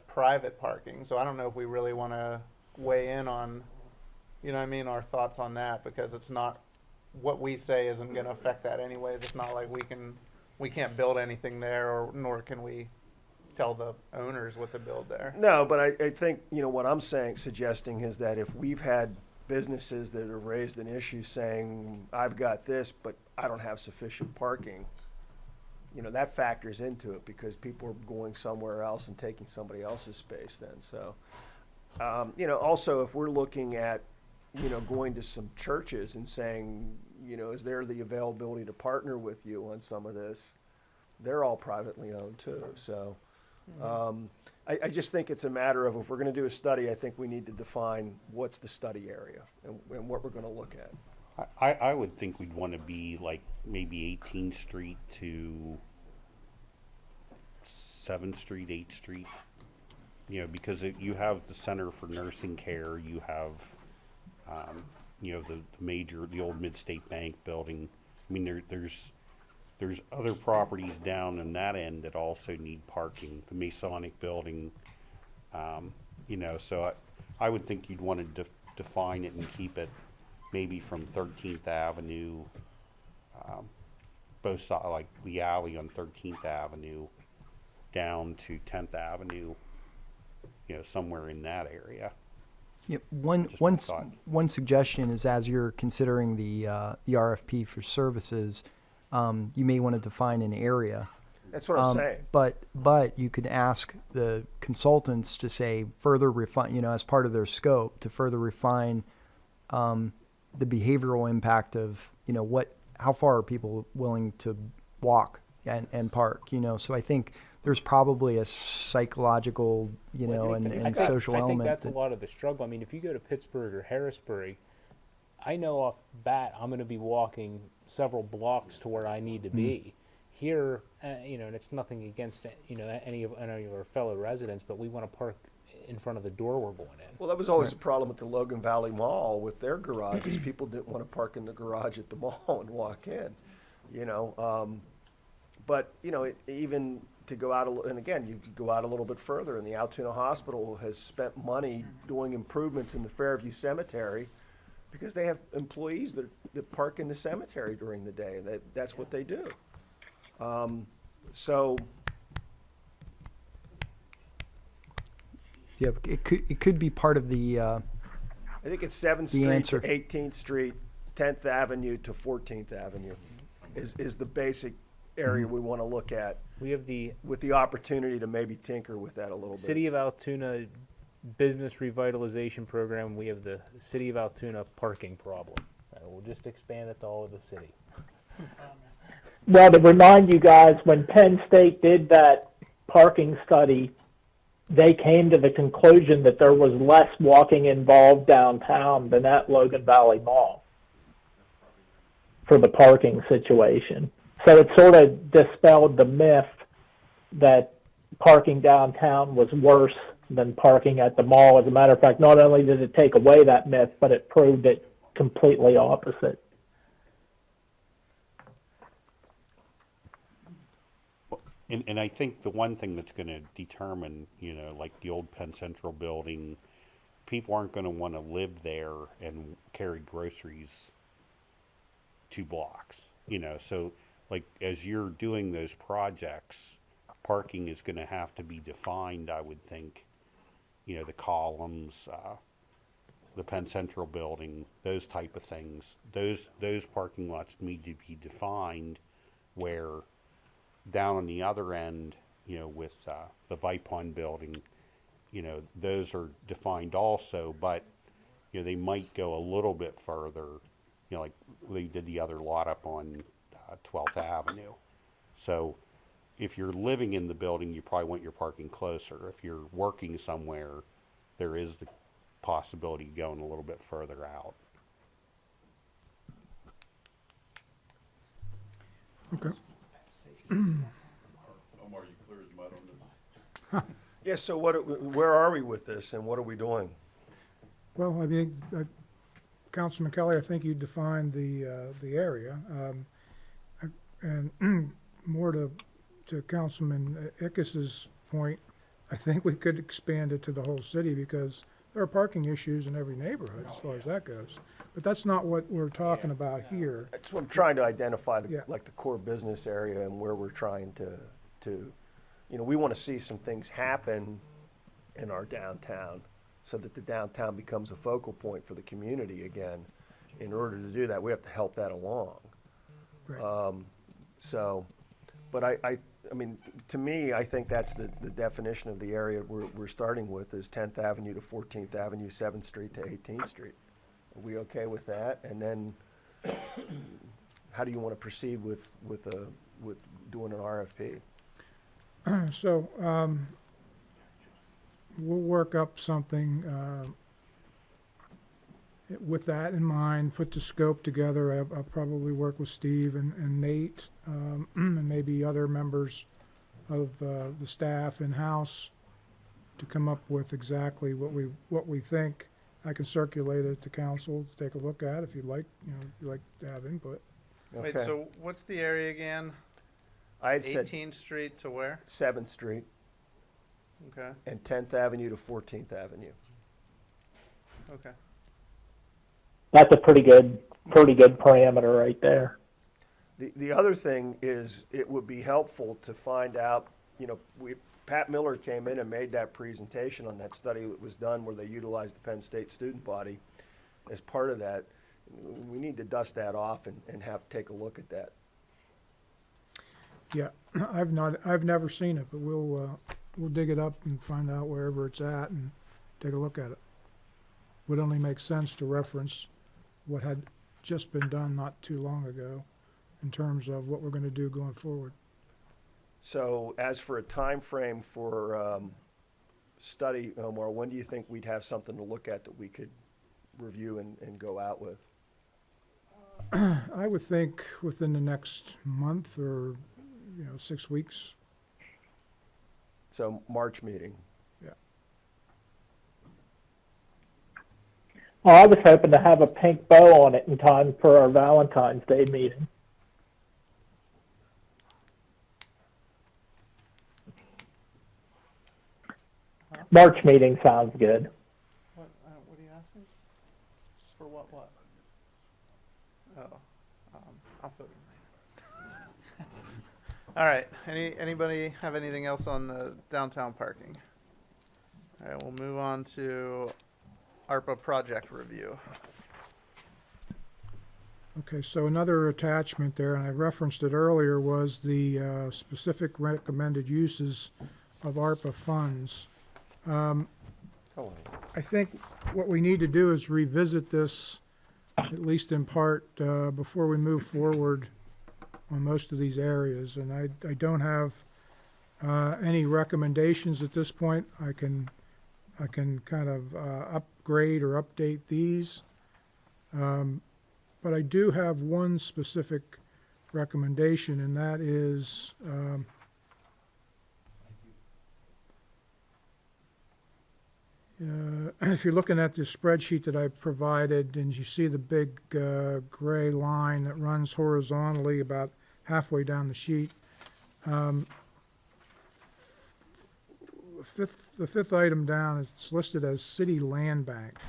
private parking. So I don't know if we really want to weigh in on, our thoughts on that, because it's not, what we say isn't going to affect that anyways. It's not like we can't build anything there, or nor can we tell the owners what to build there. No, but I think, what I'm suggesting is that if we've had businesses that have raised an issue saying, I've got this, but I don't have sufficient parking, that factors into it because people are going somewhere else and taking somebody else's space then. So, also if we're looking at, going to some churches and saying, is there the availability to partner with you on some of this? They're all privately owned too. So, I just think it's a matter of, if we're going to do a study, I think we need to define what's the study area and what we're going to look at. I would think we'd want to be like maybe 18th Street to 7th Street, 8th Street. Because you have the Center for Nursing Care, you have, the old Mid-State Bank building. I mean, there's other properties down in that end that also need parking. The Masonic building, so I would think you'd want to define it and keep it maybe from 13th Avenue, both sides, like the alley on 13th Avenue, down to 10th Avenue, somewhere in that area. Yep. Just my thought. One suggestion is, as you're considering the RFP for services, you may want to define an area That's what I'm saying. But you could ask the consultants to say further refine, you know, as part of their scope, to further refine the behavioral impact of, you know, how far are people willing to walk and park, you know? So I think there's probably a psychological, you know, and social I element. think that's a lot of the struggle. I mean, if you go to Pittsburgh or Harrisburg, I know off bat I'm going to be walking several blocks to where I need to be. Here, you know, and it's nothing against, you know, any of our fellow residents, but we want to park in front of the door we're going in. Well, that was always the problem at the Logan Valley Mall with their garages. People didn't want to park in the garage at the mall and walk in, you know. But, you know, even to go out, and again, you could go out a little bit further, and the Altoona Hospital has spent money doing improvements in the Fairview Cemetery because they have employees that park in the cemetery during the day, and that's what they do. So, Yeah, it could be part of the, I think it's 7th The Street answer. to 18th Street, 10th Avenue to 14th Avenue is the basic area we want to look at, We have the with the opportunity to maybe tinker with that a little bit. City of Altoona Business Revitalization Program. We have the City of Altoona parking problem. We'll just expand it to all of the city. Well, to remind you guys, when Penn State did that parking study, they came to the conclusion that there was less walking involved downtown than at Logan Valley Mall for the parking situation. So it sort of dispelled the myth that parking downtown was worse than parking at the mall. As a matter of fact, not only did it take away that myth, but it proved it completely opposite. And I think the one thing that's going to determine, you know, like the old Penn Central building, people aren't going to want to live there and carry groceries 2 blocks, you know. So, like, as you're doing those projects, parking is going to have to be defined, I would think. You know, the columns, the Penn Central building, those type of things. Those parking lots need to be defined where down on the other end, you know, with the Vipon building, you know, those are defined also, but, you know, they might go a little bit further, you know, like they did the other lot up on 12th Avenue. So if you're living in the building, you probably want your parking closer. If you're working somewhere, there is the possibility of going a little bit further out. Okay. Omar, you clear as mud on this? Yeah, so where are we with this, and what are we doing? Well, I mean, Councilman Kelly, I think you defined the area. And more to Councilman Ickes's point, I think we could expand it to the whole city because there are parking issues in every neighborhood as far as that goes. But that's not what we're talking about here. That's what I'm trying to identify, Yeah. like the core business area and where we're trying to, you know, we want to see some things happen in our downtown so that the downtown becomes a focal point for the community again. In order to do that, we have to help that along. Right. So, but I mean, to me, I think that's the definition of the area we're starting with is 10th Avenue to 14th Avenue, 7th Street to 18th Street. Are we okay with that? And then, how do you want to proceed with doing an RFP? So, we'll work up something, with that in mind, put the scope together. I'll probably work with Steve and Nate, and maybe other members of, the staff in-house to come up with exactly what we think. I can circulate it to council to take a look at if you'd like, you know, if you'd like to have input. Wait, Okay. so what's the area again? I had said 18th Street to where? 7th Street Okay, and 10th Avenue to 14th Avenue. okay. That's a pretty good parameter right there. The other thing is, it would be helpful to find out, you know, Pat Miller came in and made that presentation on that study that was done where they utilized the Penn State student body as part of that. We need to dust that off and take a look at that. Yeah, I've never seen it, but we'll dig it up and find out wherever it's at and take a look at it. Would only make sense to reference what had just been done not too long ago in terms of what we're gonna do going forward. So as for a time frame for study, Omar, when do you think we'd have something to look at that we could review and go out with? I would think within the next month or, 6 weeks. So March meeting. Well, I was hoping to have a pink bow on it in time for our Valentine's Day meeting. March meeting sounds good. What are you asking? For what? Oh, I'll fill you in. All right, anybody have anything else on the downtown parking? All right, we'll move on to Arpa project review. Okay, so another attachment there, and I referenced it earlier, was the specific recommended uses of ARPA funds. I think what we need to do is revisit this, at least in part, before we move forward on most of these areas. And I don't have any recommendations at this point. I can kind of upgrade or update these. But I do have one specific recommendation, and that is if you're looking at the spreadsheet that I provided and you see the big gray line that runs horizontally about halfway down the sheet, the fifth item down, it's listed as City Land Bank.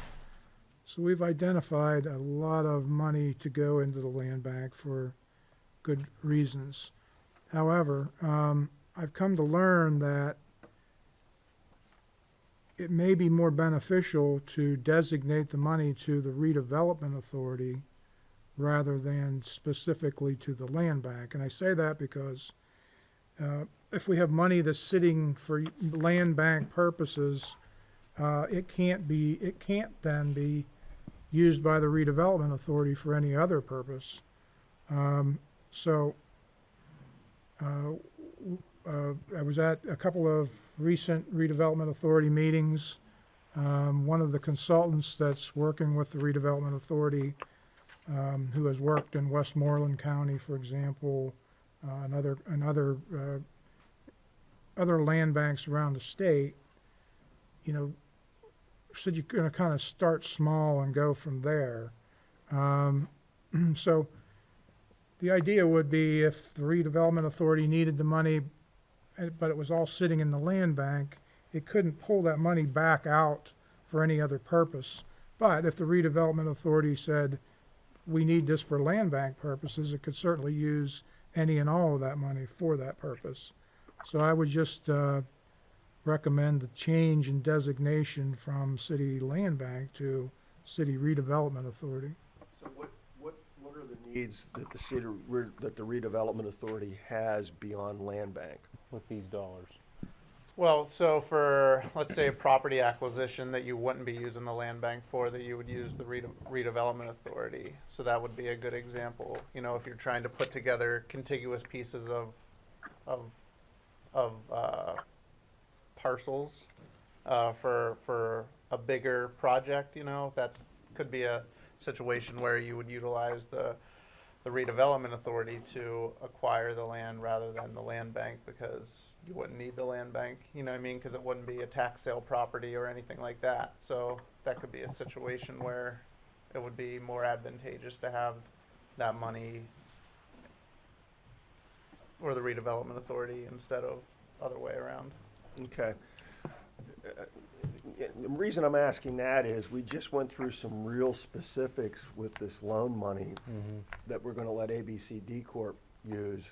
So we've identified a lot of money to go into the land bank for good reasons. However, I've come to learn that it may be more beneficial to designate the money to the redevelopment authority rather than specifically to the land bank. And I say that because if we have money that's sitting for land bank purposes, it can't then be used by the redevelopment authority for any other purpose. I was at a couple of recent redevelopment authority meetings. One of the consultants that's working with the redevelopment authority, who has worked in Westmoreland County, for example, and other land banks around the state, said you're going to kind of start small and go from there. So the idea would be if the redevelopment authority needed the money, but it was all sitting in the land bank, it couldn't pull that money back out for any other purpose. But if the redevelopment authority said, we need this for land bank purposes, it could certainly use any and all of that money for that purpose. So I would just recommend the change in designation from city land bank to city redevelopment authority. So what are the needs that that the redevelopment authority has beyond land bank? With these dollars. Well, so for, let's say, property acquisition that you wouldn't be using the land bank for, that you would use the redevelopment authority. So that would be a good example, if you're trying to put together contiguous pieces of parcels for a bigger project, that's could be a situation where you would utilize the redevelopment authority to acquire the land rather than the land bank, because you wouldn't need the land bank, because it wouldn't be a tax sale property or anything like that. So that could be a situation where it would be more advantageous to have that money for the redevelopment authority instead of other way around. Okay. The reason I'm asking that is we just went through some real specifics with this loan money that we're going to let ABCD Corp use.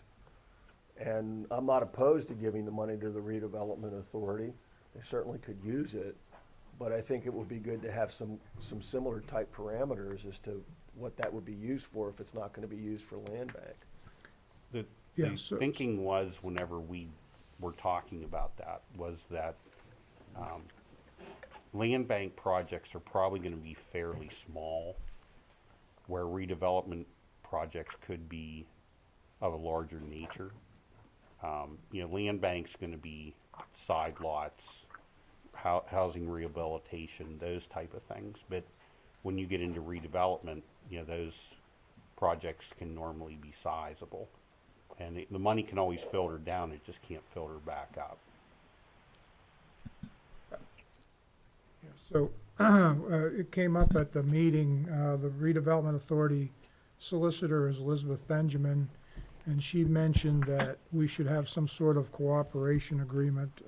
And I'm not opposed to giving the money to the redevelopment authority. They certainly could use it. But I think it would be good to have some similar type parameters as to what that would be used for if it's not going to be used for land bank. Yeah, The so, thinking was, whenever we were talking about that, was that land bank projects are probably gonna be fairly small, where redevelopment projects could be of a larger nature. Land bank's gonna be side lots, housing rehabilitation, those type of things. But when you get into redevelopment, those projects can normally be sizable. And the money can always filter down, it just can't filter back up. so, it came up at the meeting, the redevelopment authority solicitor is Elizabeth Benjamin, and she mentioned that we should have some sort of cooperation agreement,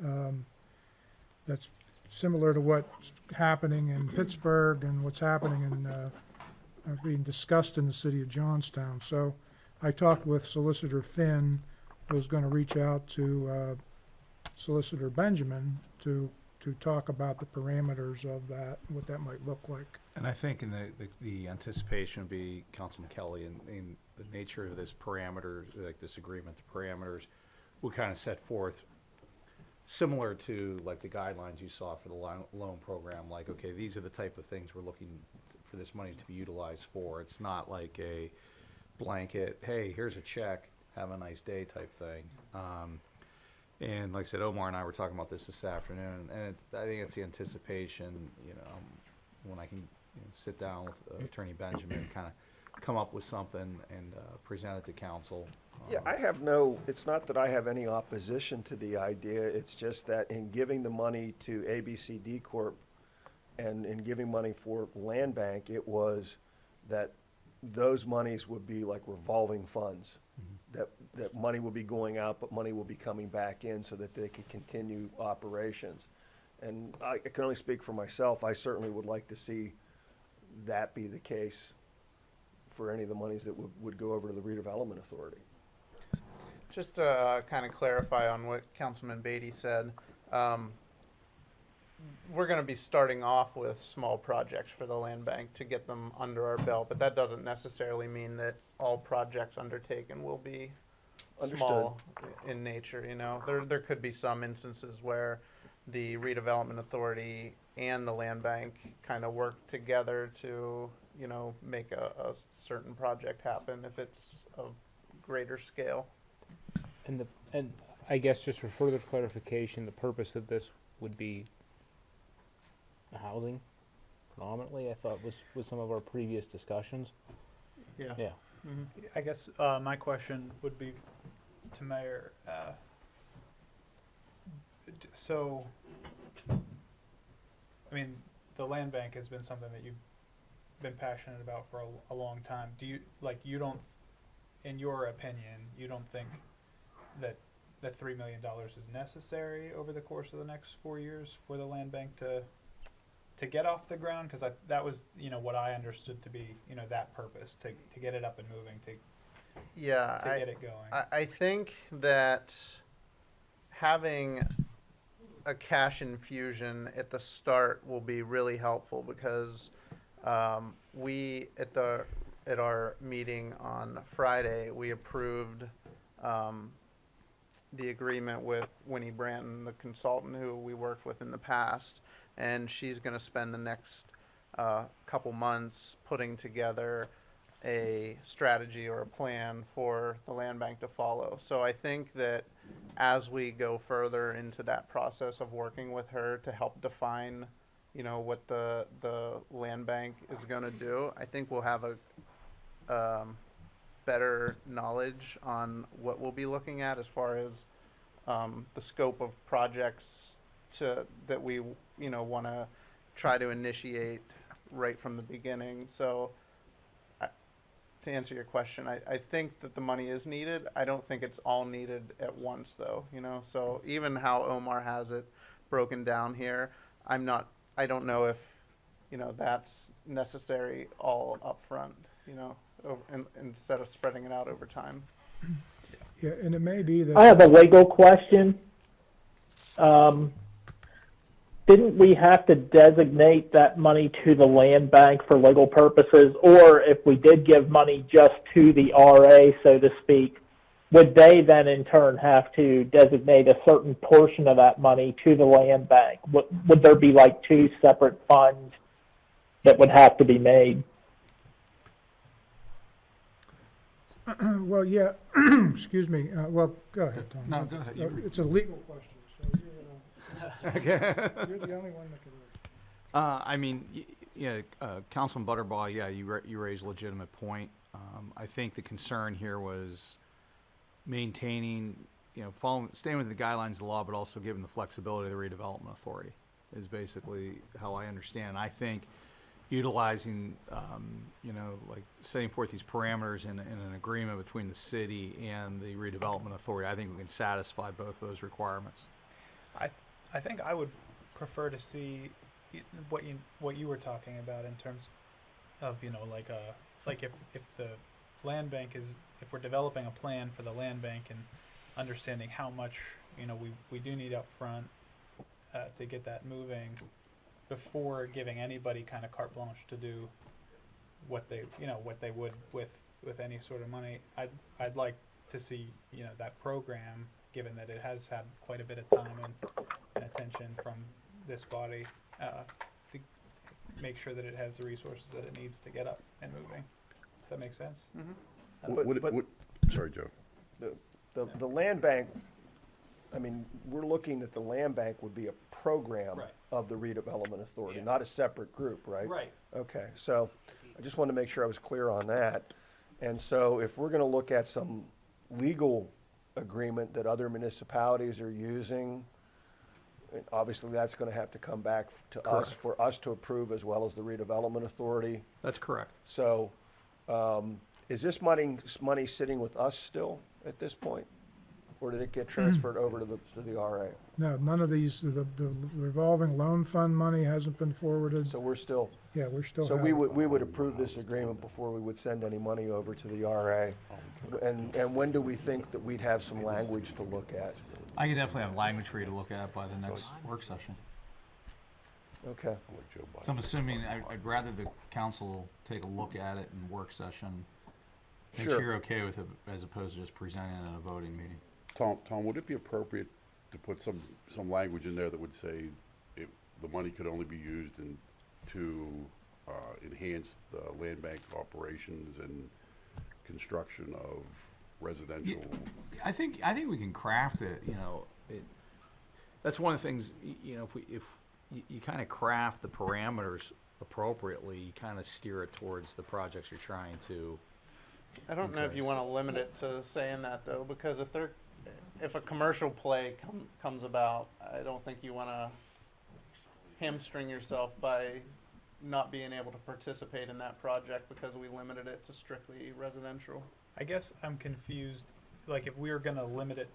that's similar to what's happening in Pittsburgh and what's happening in, being discussed in the city of Johnstown. So I talked with Solicitor Finn, who was gonna reach out to, Solicitor Benjamin to talk about the parameters of that, what that might look like. And I think in the anticipation would be, Councilman Kelly, in the nature of this parameters, like this agreement, the parameters would kind of set forth similar to like the guidelines you saw for the loan program, like, okay, these are the type of things we're looking for this money to be utilized for. It's not like a blanket, hey, here's a check, have a nice day type thing. And like I said, Omar and I were talking about this afternoon, and I think it's the anticipation, when I can sit down with Attorney Benjamin and kind of come up with something and present it to council. Yeah, it's not that I have any opposition to the idea, it's just that in giving the money to ABCD Corp. And in giving money for land bank, it was that those monies would be like revolving funds. That money will be going out, but money will be coming back in so that they can continue operations. And I can only speak for myself, I certainly would like to see that be the case for any of the monies that would go over to the redevelopment authority. Just to kind of clarify on what Councilman Beatty said, we're going to be starting off with small projects for the land bank to get them under our belt, but that doesn't necessarily mean that all projects undertaken will be small in nature. There could be some instances where the redevelopment authority and the land bank kind of work together to make a certain project happen if it's of greater scale. And I guess just for further clarification, the purpose of this would be housing predominantly, I thought was some of our previous discussions. Yeah. Yeah. Mm-hmm. I guess my question would be to Mayor. So, I mean, the land bank has been something that you've been passionate about for a long time. Do you in your opinion, you don't think that $3 million is necessary over the course of the next 4 years for the land bank to get off the ground? Because that was what I understood to be that purpose, to get it up and moving, to get it going. I think that having a cash infusion at the start will be really helpful, because we at our meeting on Friday, we approved the agreement with Winnie Branton, the consultant who we worked with in the past, and she's going to spend the next couple months putting together a strategy or a plan for the land bank to follow. So I think that as we go further into that process of working with her to help define, what the land bank is going to do, I think we'll have a better knowledge on what we'll be looking at as far as the scope of projects that we want to try to initiate right from the beginning. So to answer your question, I think that the money is needed. I don't think it's all needed at once, though. So even how Omar has it broken down here, I don't know if that's necessary all up front, instead of spreading it out over time. Yeah, and it may be that. I have a legal question. Didn't we have to designate that money to the land bank for legal purposes? Or if we did give money just to the RA, so to speak, would they then in turn have to designate a certain portion of that money to the land bank? Would there be like two separate funds that would have to be made? Well, yeah, excuse me, well, go ahead, Tom. No, go ahead. It's a legal question, so you're the only one that can. I mean, Councilman Butterbaugh, yeah, you raised a legitimate point. I think the concern here was maintaining, staying with the guidelines of the law, but also giving the flexibility of the redevelopment authority is basically how I understand. I think utilizing, like setting forth these parameters in an agreement between the city and the redevelopment authority, I think we can satisfy both those requirements. I think I would prefer to see what you were talking about in terms of like if the land bank if we're developing a plan for the land bank and understanding how much we do need up front to get that moving before giving anybody kind of carte blanche to do what they would with any sort of money. I'd like to see that program, given that it has had quite a bit of time and attention from this body, to make sure that it has the resources that it needs to get up and moving. Does that make sense? Sorry, Joe. The land bank, I mean, we're looking at the land bank would be a program Right. of the redevelopment authority, Yeah. not a separate group, right? Right. Okay, so I just wanted to make sure I was clear on that. And so if we're gonna look at some legal agreement that other municipalities are using, obviously that's gonna have to come back to us, Correct. for us to approve, as well as the redevelopment authority. That's correct. So, is this money sitting with us still at this point? Or did it get transferred over to the RA? No, none of these, the revolving loan fund money hasn't been forwarded. So we're still, Yeah, we're still. so having- we would approve this agreement before we would send any money over to the RA? And when do we think that we'd have some language to look at? I could definitely have language for you to look at by the next work session. Okay, I'll let Joe buy So I'm it. assuming, I'd rather the council take a look at it in work session. Make Sure. sure you're okay with it, as opposed to just presenting it in a voting meeting. Tom, would it be appropriate to put some language in there that would say the money could only be used to enhance the land bank operations and construction of residential? I think we can craft it, that's one of the things, if you kind of craft the parameters appropriately, you kind of steer it towards the projects you're trying to. I don't know if you want to limit it to saying that though, because if a commercial play comes about, I don't think you want to hamstring yourself by not being able to participate in that project because we limited it to strictly residential. I guess I'm confused. Like, if we're gonna limit it,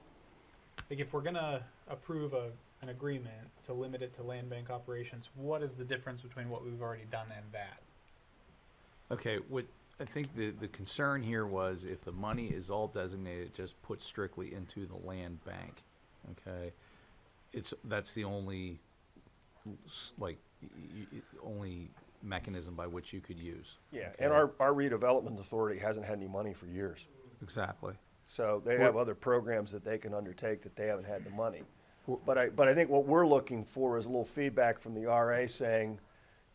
like if we're gonna approve an agreement to limit it to land bank operations, what is the difference between what we've already done and that? Okay, what I think the concern here was if the money is all designated, just put strictly into the land bank, okay? That's the only, only mechanism by which you could use. yeah, and our redevelopment authority hasn't had any money for years. Exactly. So they have other programs that they can undertake that they haven't had the money. But I think what we're looking for is a little feedback from the RA saying,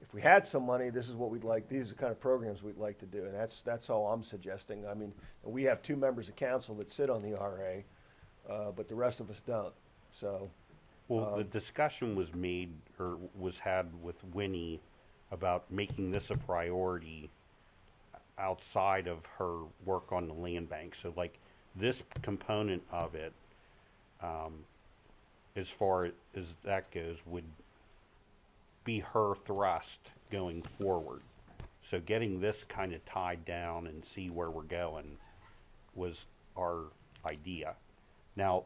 if we had some money, this is what we'd like, these are the kind of programs we'd like to do. And that's all I'm suggesting. I mean, we have 2 members of council that sit on the RA, but the rest of us don't. So, Well, the discussion was made, or was had with Winnie about making this a priority outside of her work on the land bank. So like this component of it, as far as that goes, would be her thrust going forward. So getting this kind of tied down and see where we're going was our idea. Now,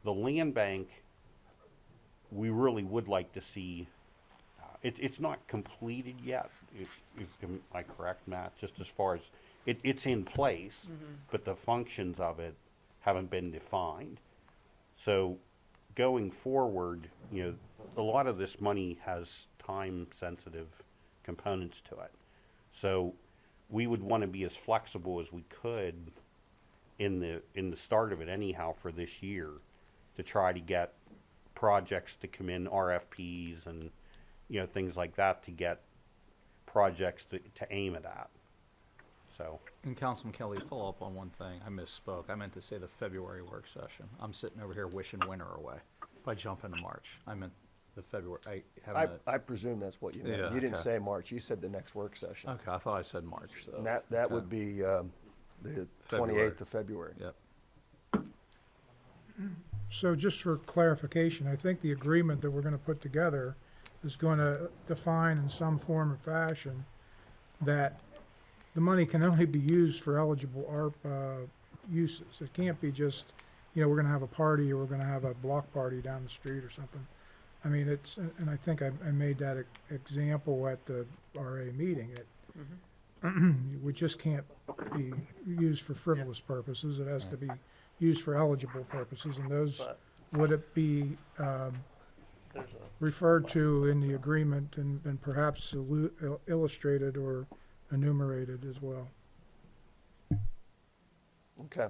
the land bank, we really would like to see, it's not completed yet, am I correct, Matt? Just as far as, it's in place, but the functions of it haven't been defined. So going forward, a lot of this money has time-sensitive components to it. So we would want to be as flexible as we could in the start of it anyhow for this year, to try to get projects to come in, RFPs and, you know, things like that, to get projects to aim it at. So, And Councilman Kelly, to follow up on one thing, I misspoke. I meant to say the February work session. I'm sitting over here wishing winter away by jumping to March. I meant the February, I presume that's what you meant. Yeah, You didn't okay. say March, you said the next work session. Okay, I thought I said March, so. And that would okay. be, the February. 28th of February. Yep. So just for clarification, I think the agreement that we're gonna put together is gonna define in some form or fashion that the money can only be used for eligible ARPA uses. It can't be just, you know, we're gonna have a party or we're gonna have a block party down the street or something. I mean, it's, and I think I made that example at the RA meeting. We just can't be used for frivolous purposes. It has to be used for eligible purposes, and those, But would it be there's a, referred to in the agreement and perhaps illustrated or enumerated as well? Okay.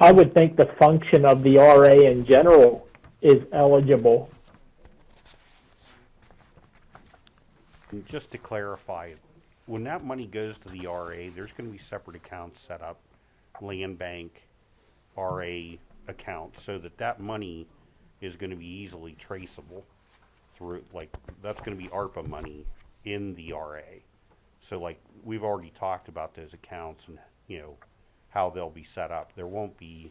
I would think the function of the RA in general is eligible. and just to clarify, when that money goes to the RA, there's gonna be separate accounts set up, land bank, RA account, so that money is gonna be easily traceable through, like, that's gonna be ARPA money in the RA. So like, we've already talked about those accounts and, you know, how they'll be set up. It won't be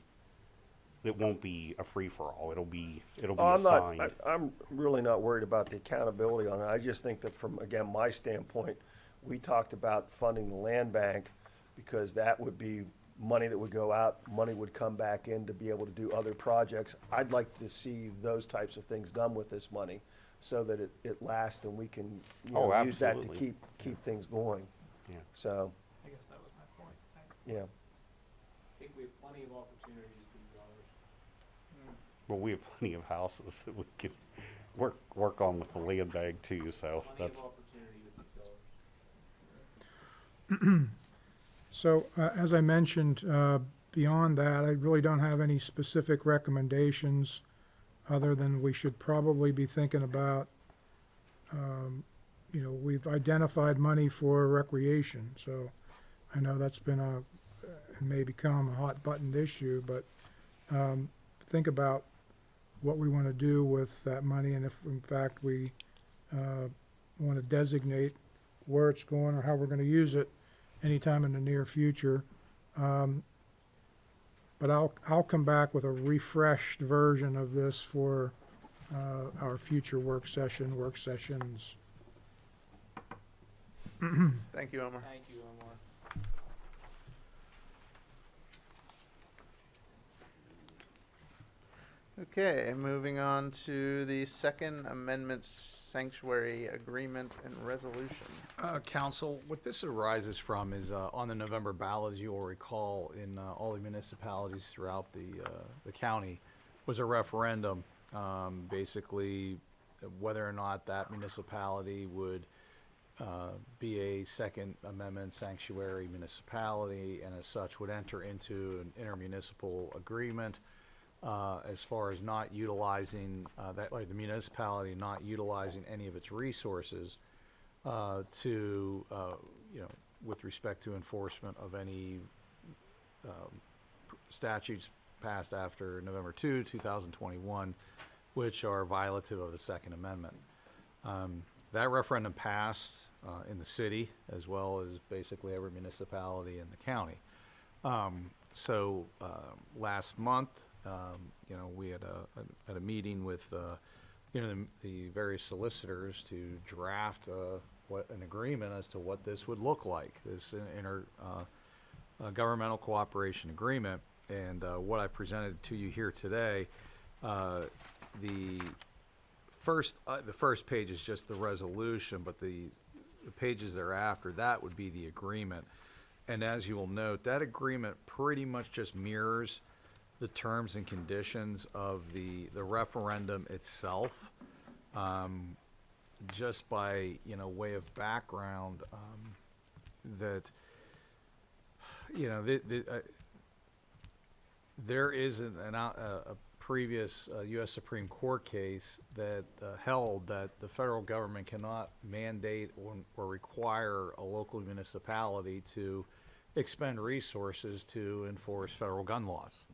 a free-for-all. It'll be assigned. I'm really not worried about the accountability on it. I just think that from, again, my standpoint, we talked about funding the land bank because that would be money that would go out, money would come back in to be able to do other projects. I'd like to see those types of things done with this money so that it lasts and we can, you know, use that to absolutely. keep things going. Yeah. So, I guess that was my point. yeah. I think we have plenty of opportunities to use ours. Well, we have plenty of houses that we could work on with the land bank too, so Plenty that's, of opportunity with these dollars. So, as I mentioned, beyond that, I really don't have any specific recommendations other than we should probably be thinking about, you know, we've identified money for recreation, so I know that's been it may become a hot buttoned issue, but, think about what we want to do with that money and if in fact we, want to designate where it's going or how we're going to use it anytime in the near future. But I'll come back with a refreshed version of this for our future worksessions. thank you, Omar. Thank you, Omar. Okay, moving on to the Second Amendment Sanctuary Agreement and Resolution. Council, what this arises from is on the November ballot, as you will recall, in all the municipalities throughout the county, was a referendum, basically whether or not that municipality would be a Second Amendment sanctuary municipality, and as such would enter into an intermunicipal agreement as far as not utilizing like the municipality not utilizing any of its resources to you know, with respect to enforcement of any statutes passed after November 2, 2021, which are violative of the Second Amendment. That referendum passed in the city as well as basically every municipality in the county. So last month, you know, we had a meeting with you know, the various solicitors to draft an agreement as to what this would look like, this governmental cooperation agreement. And what I presented to you here today, the first page is just the resolution, but the pages thereafter, that would be the agreement. And as you will note, that agreement pretty much just mirrors the terms and conditions of the referendum itself. Just by, you know, way of background, that, you know, there is a previous U.S. Supreme Court case that held that the federal government cannot mandate or require a local municipality to expend resources to enforce federal gun laws.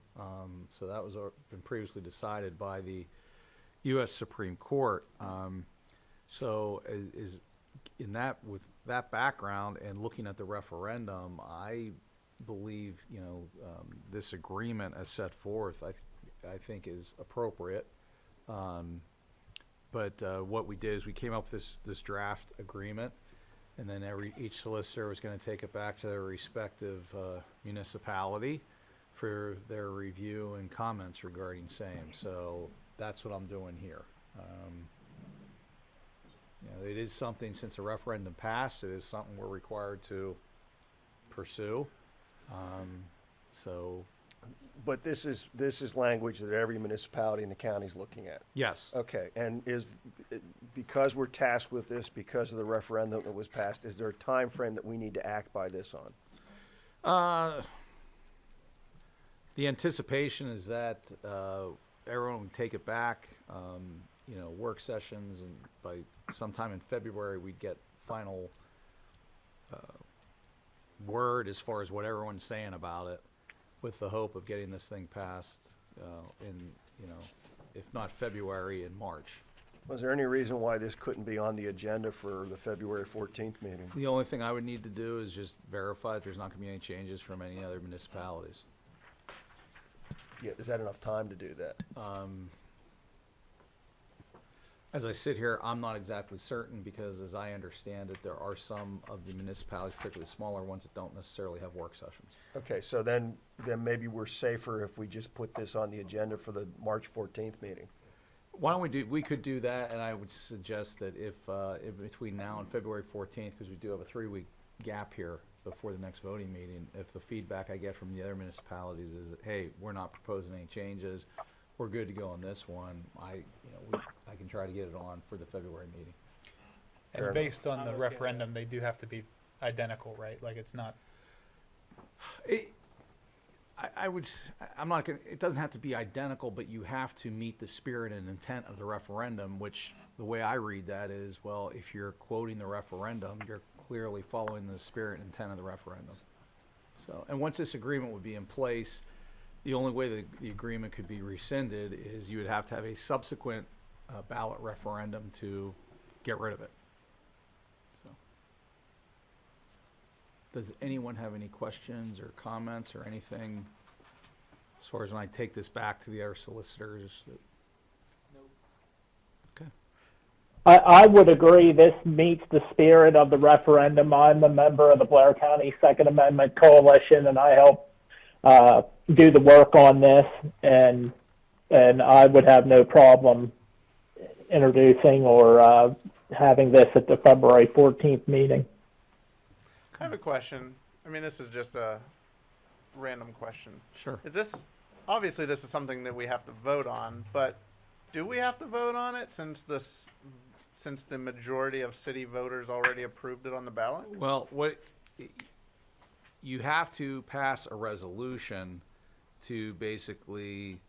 So that was been previously decided by the U.S. Supreme Court. So is in that, with that background and looking at the referendum, I believe, you know, this agreement as set forth, I think is appropriate. But what we did is we came up with this draft agreement, and then each solicitor was going to take it back to their respective municipality for their review and comments regarding same. So that's what I'm doing here. You know, it is something, since the referendum passed, it is something we're required to pursue. So, But this is language that every municipality in the county is looking at. yes. Okay, and because we're tasked with this, because of the referendum that was passed, is there a time frame that we need to act by this on? The anticipation is that everyone would take it back, you know, work sessions, and by sometime in February, we'd get final word as far as what everyone's saying about it, with the hope of getting this thing passed in, you know, if not February, in March. Was there any reason why this couldn't be on the agenda for the February 14th meeting? The only thing I would need to do is just verify that there's not going to be any changes from any other municipalities. Yeah, is that enough time to do that? As I sit here, I'm not exactly certain, because as I understand it, there are some of the municipalities, particularly the smaller ones, that don't necessarily have work sessions. Okay, so then maybe we're safer if we just put this on the agenda for the March 14th meeting. Why don't we could do that, and I would suggest that if between now and February 14th, because we do have a 3-week gap here before the next voting meeting, if the feedback I get from the other municipalities is that, hey, we're not proposing any changes, we're good to go on this one, I can try to get it on for the February meeting. Fair And enough. based on the referendum, they do have to be identical, right? Like, it's not, I'm not gonna, it doesn't have to be identical, but you have to meet the spirit and intent of the referendum, which the way I read that is, well, if you're quoting the referendum, you're clearly following the spirit and intent of the referendum. So, and once this agreement would be in place, the only way the agreement could be rescinded is you would have to have a subsequent ballot referendum to get rid of it. So, does anyone have any questions or comments or anything as far as when I take this back to the other solicitors? Okay. I would agree this meets the spirit of the referendum. I'm a member of the Blair County Second Amendment Coalition, and I help do the work on this, and I would have no problem introducing or having this at the February 14th meeting. I have a question. I mean, this is just a random question. Sure. Obviously this is something that we have to vote on, but do we have to vote on it since the majority of city voters already approved it on the ballot? Well, you have to pass a resolution to basically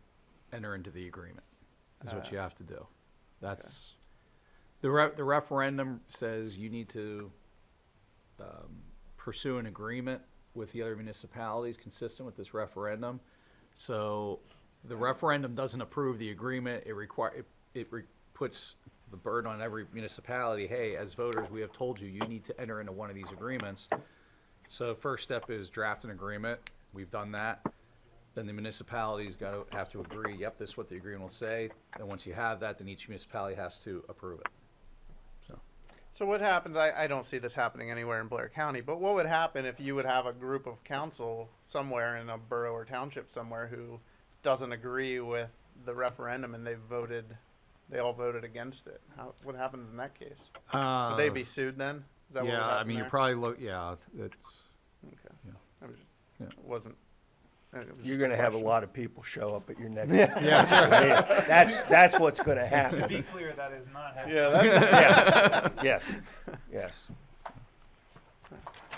enter into the agreement, is what you have to do. That's, the referendum says you need to pursue an agreement with the other municipalities consistent with this referendum. So the referendum doesn't approve the agreement. It puts the burden on every municipality. Hey, as voters, we have told you, you need to enter into one of these agreements. So first step is draft an agreement. We've done that. Then the municipalities have to agree, yep, this is what the agreement will say. And once you have that, then each municipality has to approve it. So what happens, I don't see this happening anywhere in Blair County, but what would happen if you would have a group of council somewhere in a borough or township somewhere who doesn't agree with the referendum and they all voted against it? What happens in that case? Would they be sued then? Is that what would Yeah, I happen mean, you there? probably look, yeah, it's, Okay. yeah. I was, Yeah. wasn't. It was You're just going to have a question. lot of people show up at your next. Yeah, sure. That's what's going to to happen. be clear, that is not happening. Yeah, that, Yes, yes.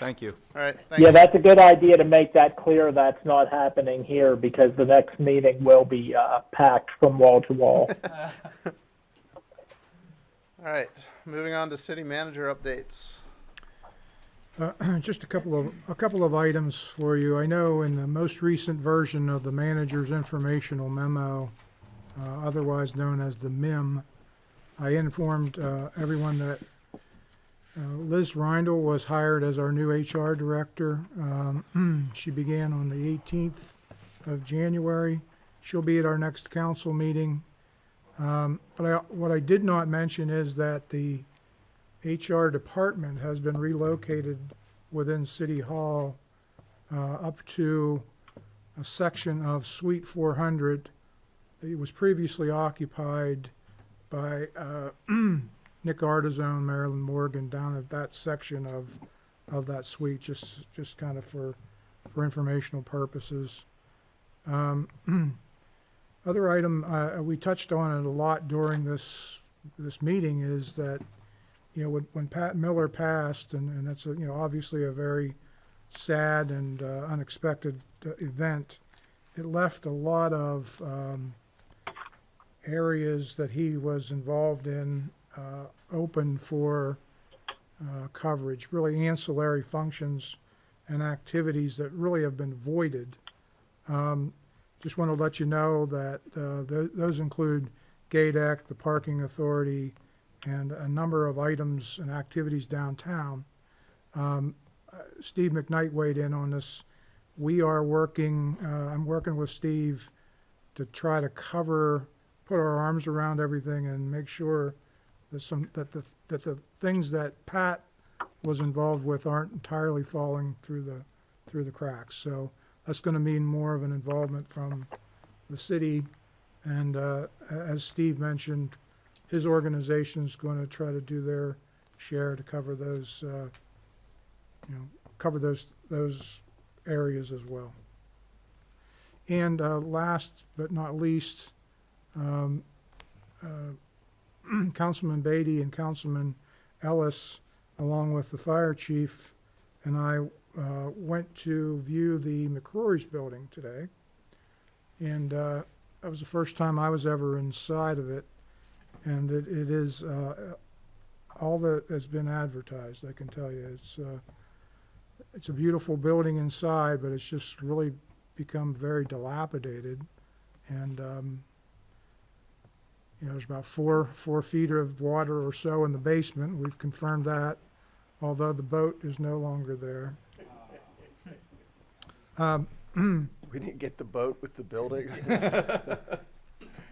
Thank you. All right, thank Yeah, you. that's a good idea to make that clear. That's not happening here because the next meeting will be packed from wall to wall. All right, moving on to city manager updates. Just a couple of items for you. I know in the most recent version of the manager's informational memo, otherwise known as the MIM, I informed everyone that Liz Reindl was hired as our new HR director. She began on the 18th of January. She'll be at our next council meeting. What I did not mention is that the HR department has been relocated within City Hall up to a section of Suite 400. It was previously occupied by Nick Artizone, Marilyn Morgan, down at that section of that suite, just kind of for informational purposes. Other item, we touched on it a lot during this meeting, is that, you know, when Pat Miller passed, and that's, obviously a very sad and unexpected event, it left a lot of areas that he was involved in open for coverage, really ancillary functions and activities that really have been voided. Just want to let you know that those include GADEC, the parking authority, and a number of items and activities downtown. Steve McKnight weighed in on this. We are working, I'm working with Steve to try to put our arms around everything and make sure that the things that Pat was involved with aren't entirely falling through the cracks. So that's going to mean more of an involvement from the city, and as Steve mentioned, his organization's going to try to do their share to cover those, those areas as well. And last but not least, Councilman Beatty and Councilman Ellis, along with the fire chief, and I went to view the McCrory's building today. And that was the first time I was ever inside of it. And it is all that has been advertised, I can tell you. It's a beautiful building inside, but it's just really become very dilapidated. And there's about 4 feet of water or so in the basement. We've confirmed that, although the boat is no longer there. We didn't get the boat with the building.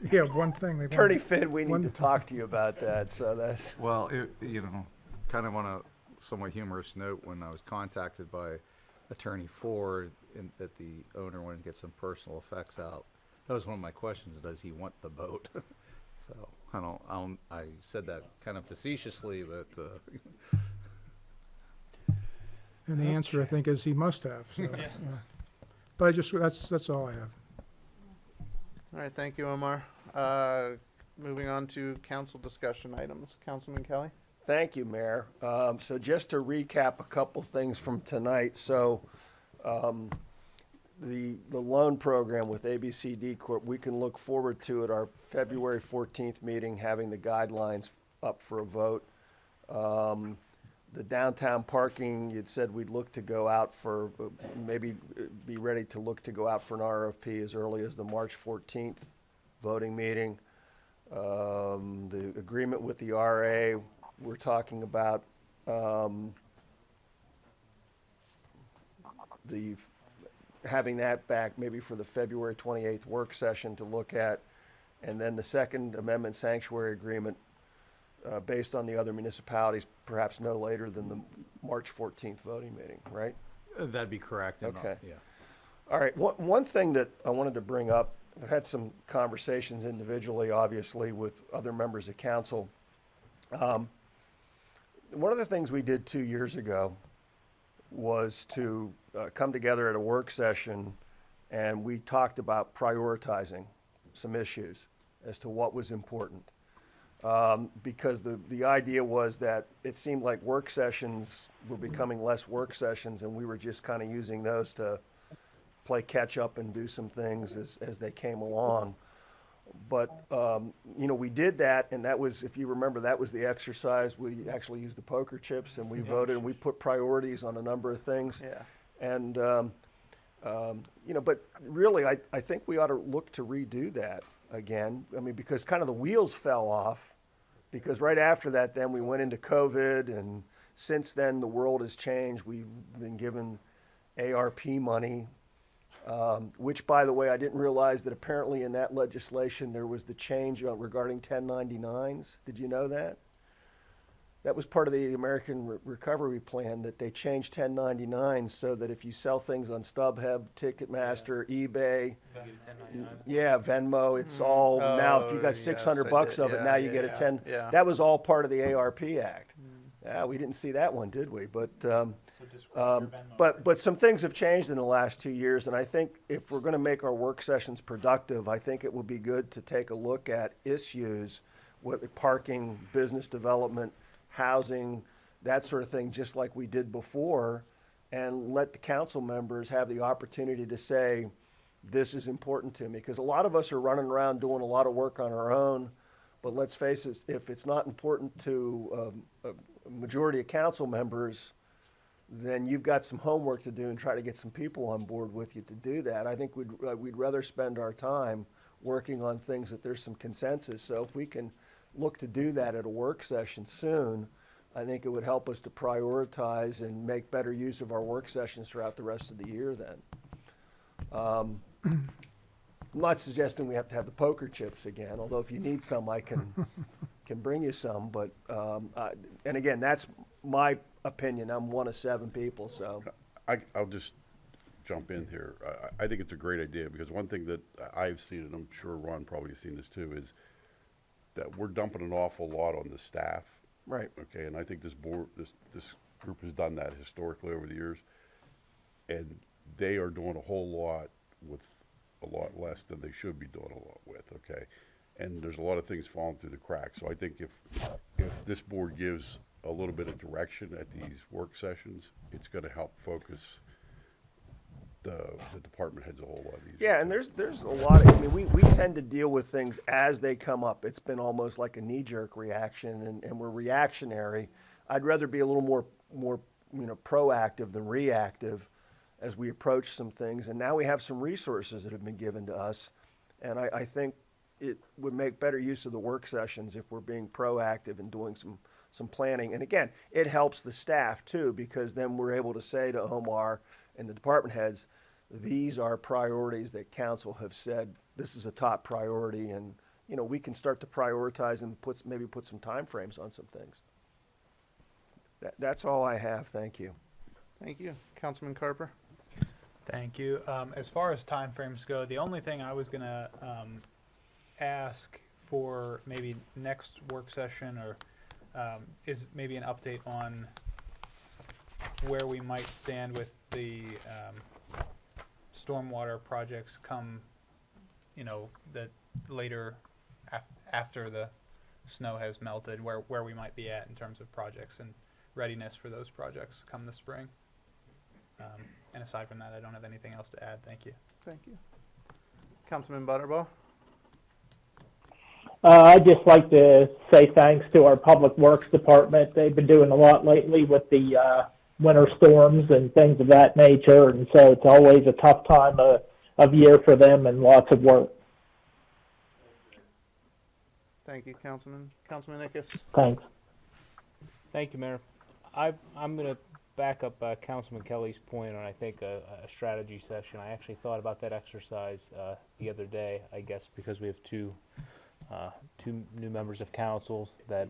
Yeah, one thing they Attorney Finn, we need one- to talk to you about that, so that's. Well, kind of on a somewhat humorous note, when I was contacted by Attorney Ford that the owner wanted to get some personal effects out, that was one of my questions: does he want the boat? So I said that kind of facetiously, but And the answer, I think, is he must have. So, but that's all I have. All right, thank you, Omar. Moving on to council discussion items. Councilman Kelly? Thank you, Mayor. So just to recap a couple things from tonight. So the loan program with ABCD Corp., we can look forward to at our February 14th meeting, having the guidelines up for a vote. The downtown parking, you'd said we'd look to go out for, maybe be ready to look to go out for an RFP as early as the March 14th voting meeting. The agreement with the RA, we're talking about having that back maybe for the February 28th work session to look at. And then the Second Amendment sanctuary agreement, based on the other municipalities, perhaps no later than the March 14th voting meeting, right? that'd be correct. Okay. Yeah. All right, one thing that I wanted to bring up, I've had some conversations individually, obviously, with other members of council. One of the things we did 2 years ago was to come together at a work session, and we talked about prioritizing some issues as to what was important. because the idea was that it seemed like work sessions were becoming less work sessions, and we were just kind of using those to play catch up and do some things as they came along. But, we did that, and that was, if you remember, that was the exercise. We actually used the poker chips, and we voted, and we put priorities on a number of things. Yeah. And, but really, I think we ought to look to redo that again. I mean, because kind of the wheels fell off, because right after that, then we went into COVID, and since then, the world has changed. We've been given ARP money, which, by the way, I didn't realize that apparently in that legislation there was the change regarding 1099s. Did you know that? That was part of the American Recovery Plan, that they changed 1099s so that if you sell things on StubHub, Ticketmaster, eBay, yeah, Venmo, it's all now. If you got yes, 600 I bucks did. of it, Yeah, now you yeah, get a yeah, 10. yeah. That was all part of the ARP Act. Yeah, we didn't see that one, did we? But but some things have changed in the last 2 years, and I think if we're going to make our work sessions productive, I think it would be good to take a look at issues with parking, business development, housing, that sort of thing, just like we did before, and let the council members have the opportunity to say, this is important to me. Because a lot of us are running around doing a lot of work on our own, but let's face it, if it's not important to a majority of council members, then you've got some homework to do and try to get some people on board with you to do that. I think we'd rather spend our time working on things that there's some consensus. So if we can look to do that at a work session soon, I think it would help us to prioritize and make better use of our work sessions throughout the rest of the year then. I'm not suggesting we have to have the poker chips again, although if you need some, I can bring you some. But, and again, that's my opinion. I'm one of 7 people, so. I'll just jump in here. I think it's a great idea, because one thing that I've seen, and I'm sure Ron probably has seen this too, is that we're dumping an awful lot on the staff. Right. Okay, and I think this board, this group has done that historically over the years, and they are doing a whole lot with a lot less than they should be doing a lot with. Okay, and there's a lot of things falling through the cracks. So I think if this board gives a little bit of direction at these work sessions, it's going to help focus the department heads a whole lot easier. Yeah, and there's a lot of, I mean, we tend to deal with things as they come up. It's been almost like a knee-jerk reaction, and we're reactionary. I'd rather be a little more proactive than reactive as we approach some things. And now we have some resources that have been given to us, and I think it would make better use of the work sessions if we're being proactive and doing some planning. And again, it helps the staff too, because then we're able to say to Omar and the department heads, these are priorities that council have said this is a top priority, and we can start to prioritize and maybe put some time frames on some things. That's all I have. Thank you. Thank you. Councilman Carper? Thank you. As far as timeframes go, the only thing I was gonna ask for maybe next work session or is maybe an update on where we might stand with the stormwater projects come, the later after the snow has melted, where we might be at in terms of projects and readiness for those projects come the spring. And aside from that, I don't have anything else to add. Thank you. Thank you. Councilman Butterball? I'd just like to say thanks to our Public Works Department. They've been doing a lot lately with the winter storms and things of that nature, and so it's always a tough time of year for them and lots of work. Thank you, Councilman. Councilman Ickes? Thanks. Thank you, Mayor. I'm going to back up Councilman Kelly's point on, I think, a strategy session. I actually thought about that exercise the other day, I guess, because we have two new members of council that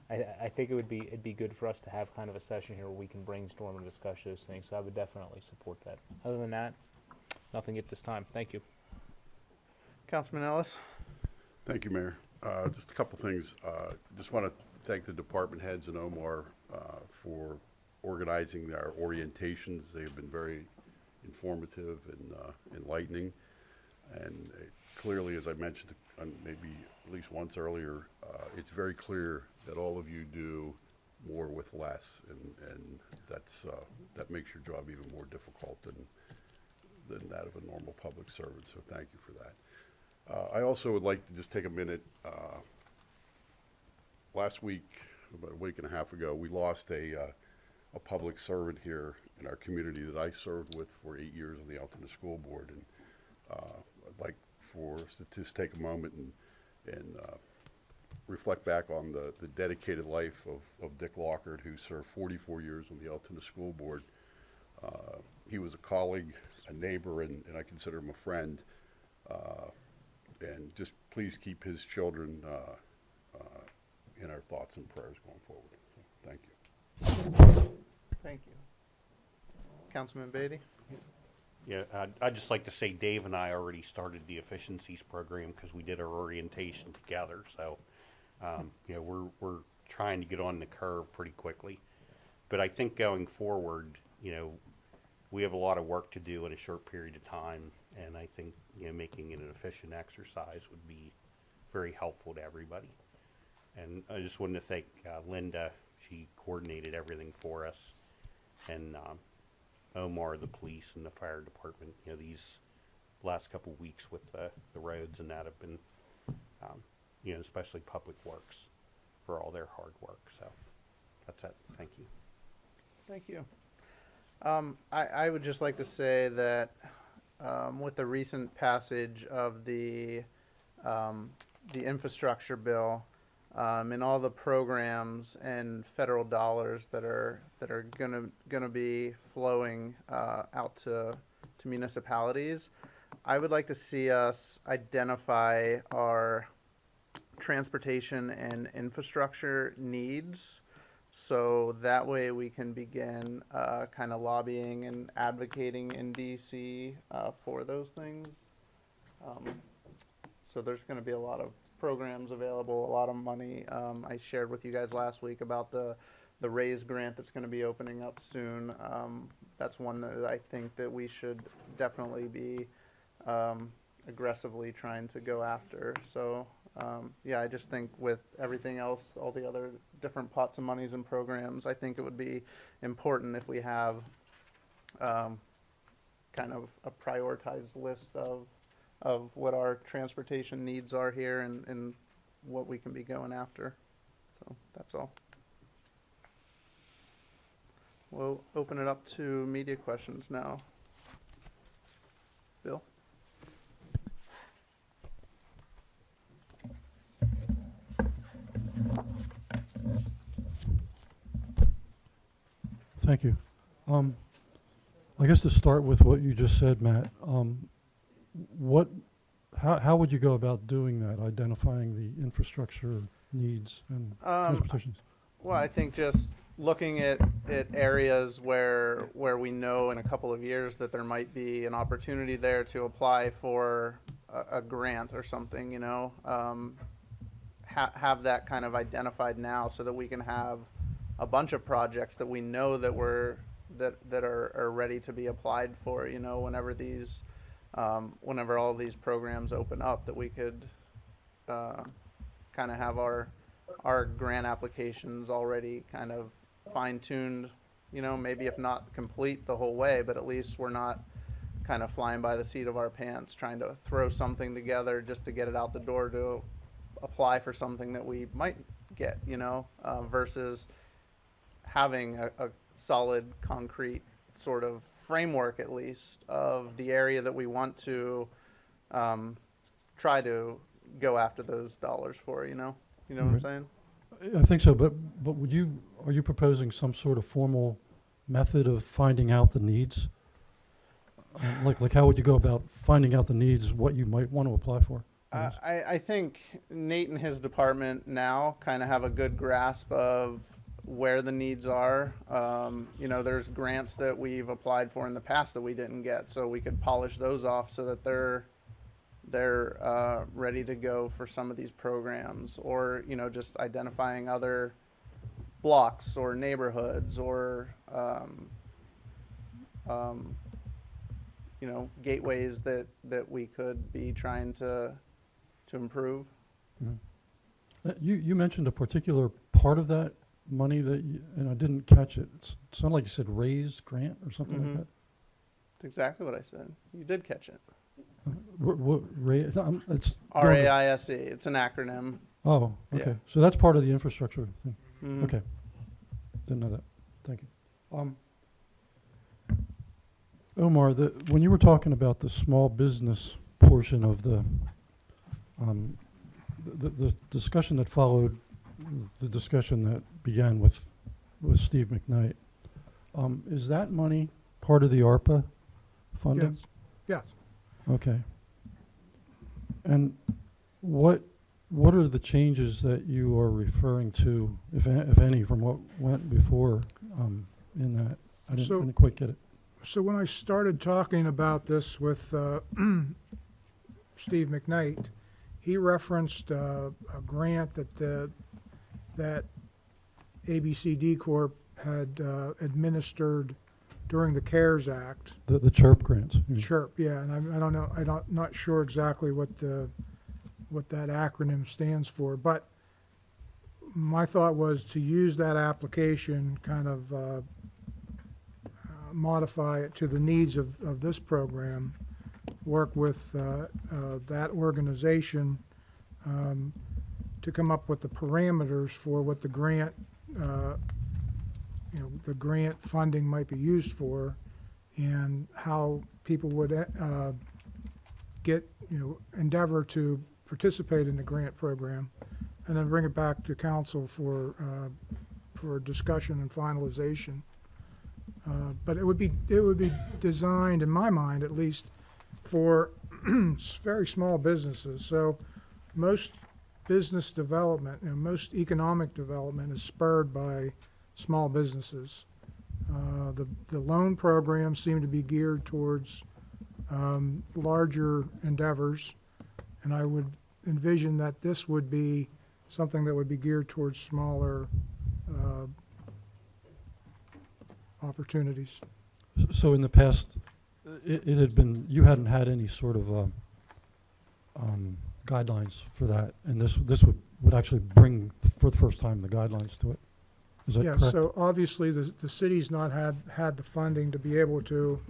I think it'd be good for us to have kind of a session here where we can brainstorm and discuss those things. So I would definitely support that. Other than that, nothing at this time. Thank you. Councilman Ellis? Thank you, Mayor. Just a couple things. Just want to thank the department heads and Omar for organizing our orientations. They have been very informative and enlightening. And clearly, as I mentioned and maybe at least once earlier, it's very clear that all of you do more with less, and that makes your job even more difficult than that of a normal public servant, so thank you for that. I also would like to just take a minute. Last week, about a week and a half ago, we lost a public servant here in our community that I served with for 8 years on the Altoona School Board, and I'd like for us to just take a moment and reflect back on the dedicated life of Dick Lockard, who served 44 years on the Altoona School Board. He was a colleague, a neighbor, and I consider him a friend. And just please keep his children in our thoughts and prayers going forward. So, thank you. Thank you. Councilman Beatty? Yeah, I'd just like to say Dave and I already started the efficiencies program because we did our orientation together. So, you know, we're trying to get on the curve pretty quickly. But I think going forward, you know, we have a lot of work to do in a short period of time. And I think, you know, making it an efficient exercise would be very helpful to everybody. And I just wanted to thank Linda. She coordinated everything for us. And Omar, the police, and the fire department. You know, these last couple weeks with the roads and that have been, you know, especially Public Works for all their hard work. So that's it. Thank you. Thank you. I would just like to say that with the recent passage of the infrastructure bill and all the programs and federal dollars that are gonna be flowing out to municipalities, I would like to see us identify our transportation and infrastructure needs, so that way we can begin kind of lobbying and advocating in DC for those things. So there's going to be a lot of programs available, a lot of money. I shared with you guys last week about the RAISE grant that's going to be opening up soon. That's one that I think that we should definitely be aggressively trying to go after. So yeah, I just think with everything else, all the other different pots of monies and programs, I think it would be important if we have kind of a prioritized list of what our transportation needs are here and what we can be going after. So that's all. We'll open it up to media questions now. Bill? Thank you. I guess to start with what you just said, Matt, how would you go about doing that, identifying the infrastructure needs and transportation? Well, I think just looking at areas where we know in a couple of years that there might be an opportunity there to apply for a grant or something, you know, have that kind of identified now so that we can have a bunch of projects that we know that that are ready to be applied for, you know, whenever these whenever all these programs open up, that we could kind of have our grant applications already kind of fine-tuned, you know, maybe if not complete the whole way, but at least we're not kind of flying by the seat of our pants trying to throw something together just to get it out the door to apply for something that we might get, you know, versus having a solid, concrete sort of framework, at least, of the area that we want to try to go after those dollars for, you know? You know what I'm saying? I think so, but are you proposing some sort of formal method of finding out the needs? Like how would you go about finding out the needs, what you might want to apply for? I think Nate and his department now kind of have a good grasp of where the needs are. You know, there's grants that we've applied for in the past that we didn't get, so we could polish those off so that they're ready to go for some of these programs, or, you know, just identifying other blocks or neighborhoods or, you know, gateways that we could be trying to to improve. You mentioned a particular part of that money that, and I didn't catch it. It sounded like you said raise grant or something like Mhm. that. That's exactly what I said. You did catch it. It's going to- RAISE. It's an acronym. Oh, Yeah. okay. So that's part of the infrastructure thing. Mhm. Okay. Didn't know that. Thank you. Omar, when you were talking about the small business portion of the discussion that followed, the discussion that began with Steve McKnight, is that money part of the ARPA funding? Yes. Okay. And what are the changes that you are referring to, if any, from what went before in that? I didn't quite get it. So when I started talking about this with Steve McKnight, he referenced a grant that ABCD Corp had administered during the CARES Act. The CHIRP grants. you mean. CHIRP, yeah, and I don't know, not sure exactly what that acronym stands for, but my thought was to use that application, kind of modify it to the needs of this program, work with that organization to come up with the parameters for what the grant, the grant funding might be used for, and how people would endeavor to participate in the grant program, and then bring it back to council for discussion and finalization. But it would be designed, in my mind at least, for very small businesses. So most business development, most economic development is spurred by small businesses. The loan programs seem to be geared towards larger endeavors, and I would envision that this would be something that would be geared towards smaller opportunities. So in the past, it had been, you hadn't had any sort of guidelines for that, and this would actually bring, for the first time, the guidelines to it. Is that correct? Yeah, so obviously the city's not had the funding to be able to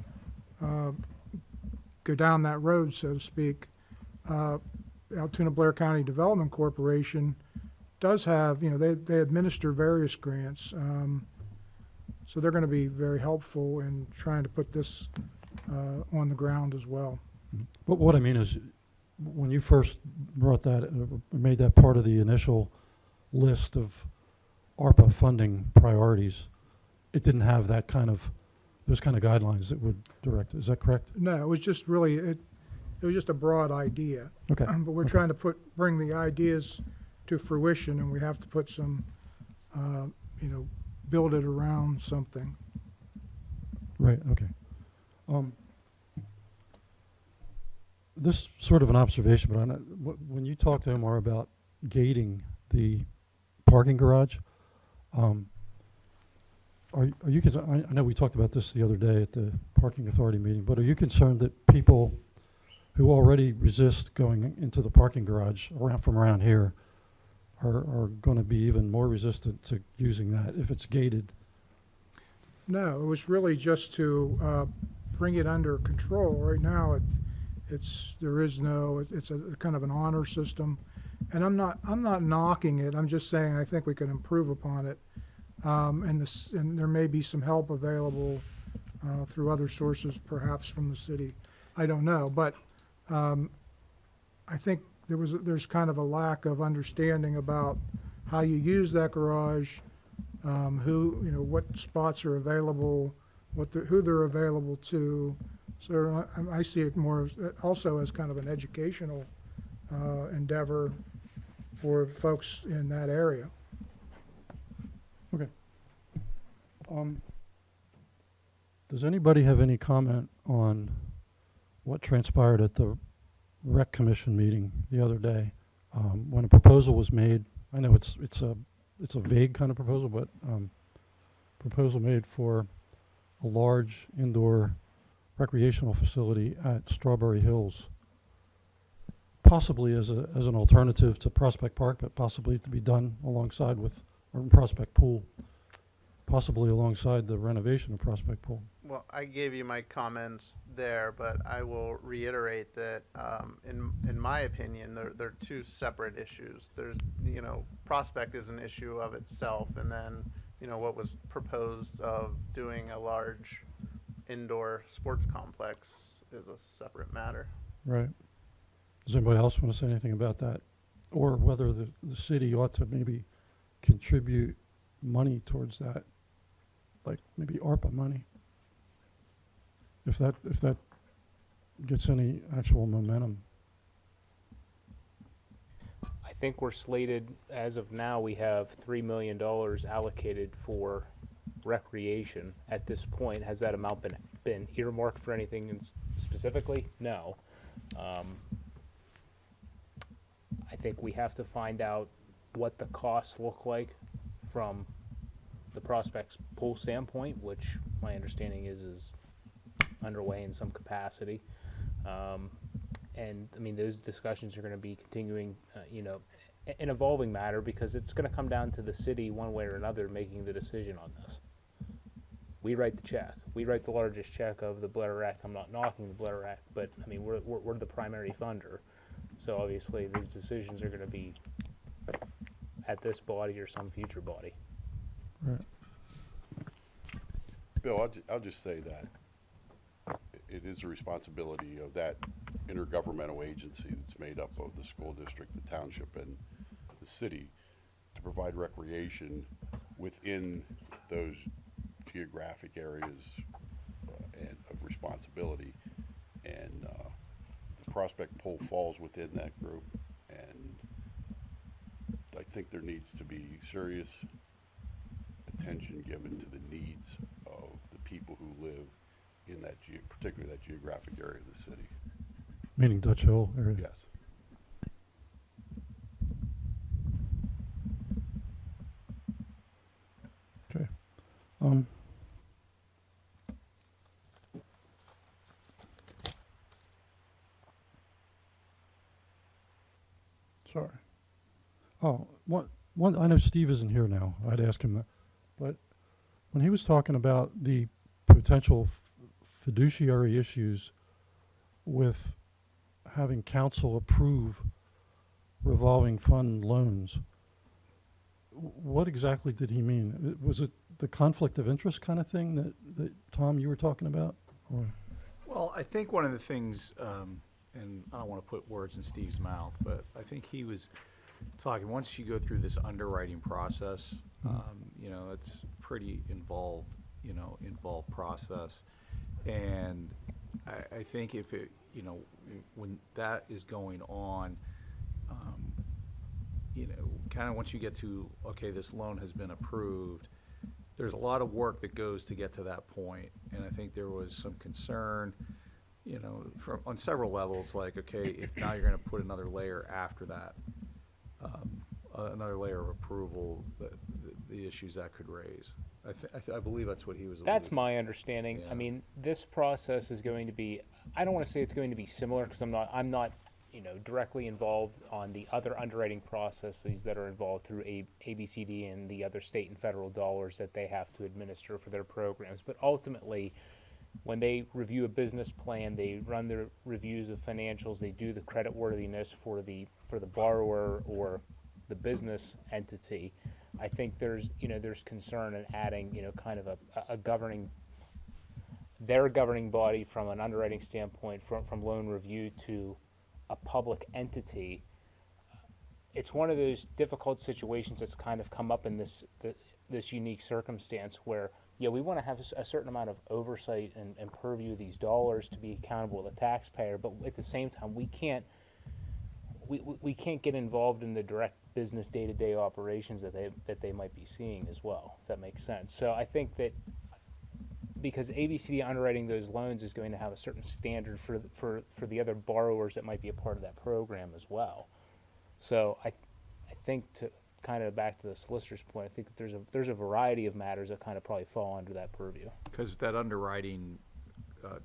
go down that road, so to speak. Altoona Blair County Development Corporation does have, they administer various grants. So they're going to be very helpful in trying to put this on the ground as well. But what I mean is, when you first brought that, made that part of the initial list of ARPA funding priorities, it didn't have that those kind of guidelines that would direct it. Is that correct? No, it was just really, it was just a broad idea. Okay. But we're trying to bring the ideas to fruition, and we have to put some, build it around something. Right, okay. This is sort of an observation, but when you talk to Omar about gating the parking garage, are you I know we talked about this the other day at the parking authority meeting, but are you concerned that people who already resist going into the parking garage from around here are going to be even more resistant to using that if it's gated? No, it was really just to bring it under control. Right now, it's a kind of an honor system, and I'm not knocking it. I'm just saying I think we can improve upon it, and there may be some help available through other sources, perhaps from the city. I don't know, but I think there's kind of a lack of understanding about how you use that garage, what spots are available, who they're available to. So I see it more also as kind of an educational endeavor for folks in that area. Okay. Does anybody have any comment on what transpired at the Rec Commission meeting the other day, when a proposal was made? I know it's a vague kind of proposal, but proposal made for a large indoor recreational facility at Strawberry Hills possibly as an alternative to Prospect Park, but possibly to be done alongside with, or Prospect Pool, possibly alongside the renovation of Prospect Pool. Well, I gave you my comments there, but I will reiterate that, in my opinion, they're two separate issues. There's, Prospect is an issue of itself, and then, what was proposed of doing a large indoor sports complex is a separate matter. Right. Does anybody else want to say anything about that? Or whether the city ought to maybe contribute money towards that, like maybe ARPA money? If that gets any actual momentum. I think we're slated, as of now, we have $3 million allocated for recreation at this point. Has that amount been earmarked for anything specifically? No. I think we have to find out what the costs look like from the Prospects Pool standpoint, which my understanding is underway in some capacity. And I mean, those discussions are going to be continuing, an evolving matter, because it's going to come down to the city one way or another making the decision on this. We write the check. We write the largest check of the Blair Act. I'm not knocking the Blair Act, but I mean, we're the primary funder. So obviously these decisions are going to be at this body or some future body. Right. Bill, I'll just say that it is the responsibility of that intergovernmental agency that's made up of the school district, the township, and the city to provide recreation within those geographic areas and of responsibility. And the Prospect Pool falls within that group, and I think there needs to be serious attention given to the needs of the people who live in that, particularly that geographic area of the city. Meaning Dutch Hill area? Yes. Okay. Sorry. Oh, one, I know Steve isn't here now. I'd ask him that. But when he was talking about the potential fiduciary issues with having council approve revolving fund loans, what exactly did he mean? Was it the conflict of interest kind of thing that Tom, you were talking about? Or? Well, I think one of the things, and I don't want to put words in Steve's mouth, but I think he was talking, once you go through this underwriting process, it's pretty involved process. And I think if it, when that is going on, kind of once you get to, okay, this loan has been approved, there's a lot of work that goes to get to that point. And I think there was some concern, from on several levels, like, okay, if now you're going to put another layer after that, another layer of approval, the issues that could raise. I believe that's what he was. That's my understanding. Yeah. I mean, this process is going to be, I don't want to say it's going to be similar, because I'm not directly involved on the other underwriting processes that are involved through ABCD and the other state and federal dollars that they have to administer for their programs. But ultimately, when they review a business plan, they run their reviews of financials, they do the creditworthiness for the borrower or the business entity. I think there's concern in adding, kind of their governing body from an underwriting standpoint, from loan review to a public entity. It's one of those difficult situations that's kind of come up in this unique circumstance where, we want to have a certain amount of oversight and purview of these dollars to be accountable to the taxpayer, but at the same time, we can't get involved in the direct business day-to-day operations that they might be seeing as well, if that makes sense. So I think that because ABCD underwriting those loans is going to have a certain standard for the other borrowers that might be a part of that program as well. So I think, to kind of back to the solicitor's point, I think that there's a variety of matters that kind of probably fall under that purview. Because that underwriting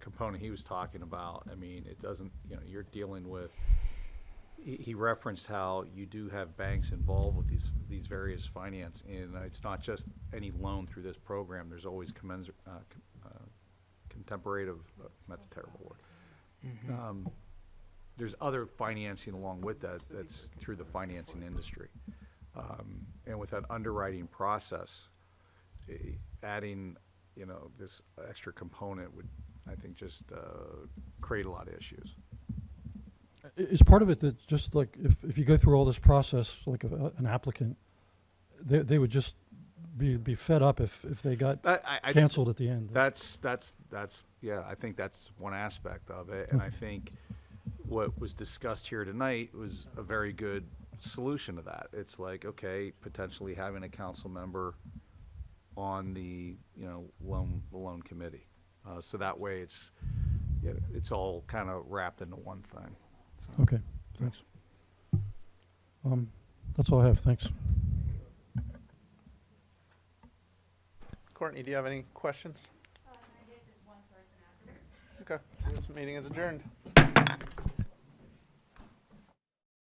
component he was talking about, I mean, it doesn't, you're dealing with, he referenced how you do have banks involved with these various finance, and it's not just any loan through this program. There's always contemporative, that's a terrible word. There's other financing along with that that's through the financing industry. And with that underwriting process, adding, this extra component would, I think, just create a lot of issues. Is part of it that just like if you go through all this process, like an applicant, they would just be fed up if they got I canceled at the end? That's yeah, I think that's one aspect of it, and I think what was discussed here tonight was a very good solution to that. It's like, okay, potentially having a council member on the loan committee, so that way it's all kind of wrapped into one thing. So. Okay, thanks. That's all I have. Thanks. Courtney, do you have any questions? I did, just one person after. Okay, this meeting is adjourned.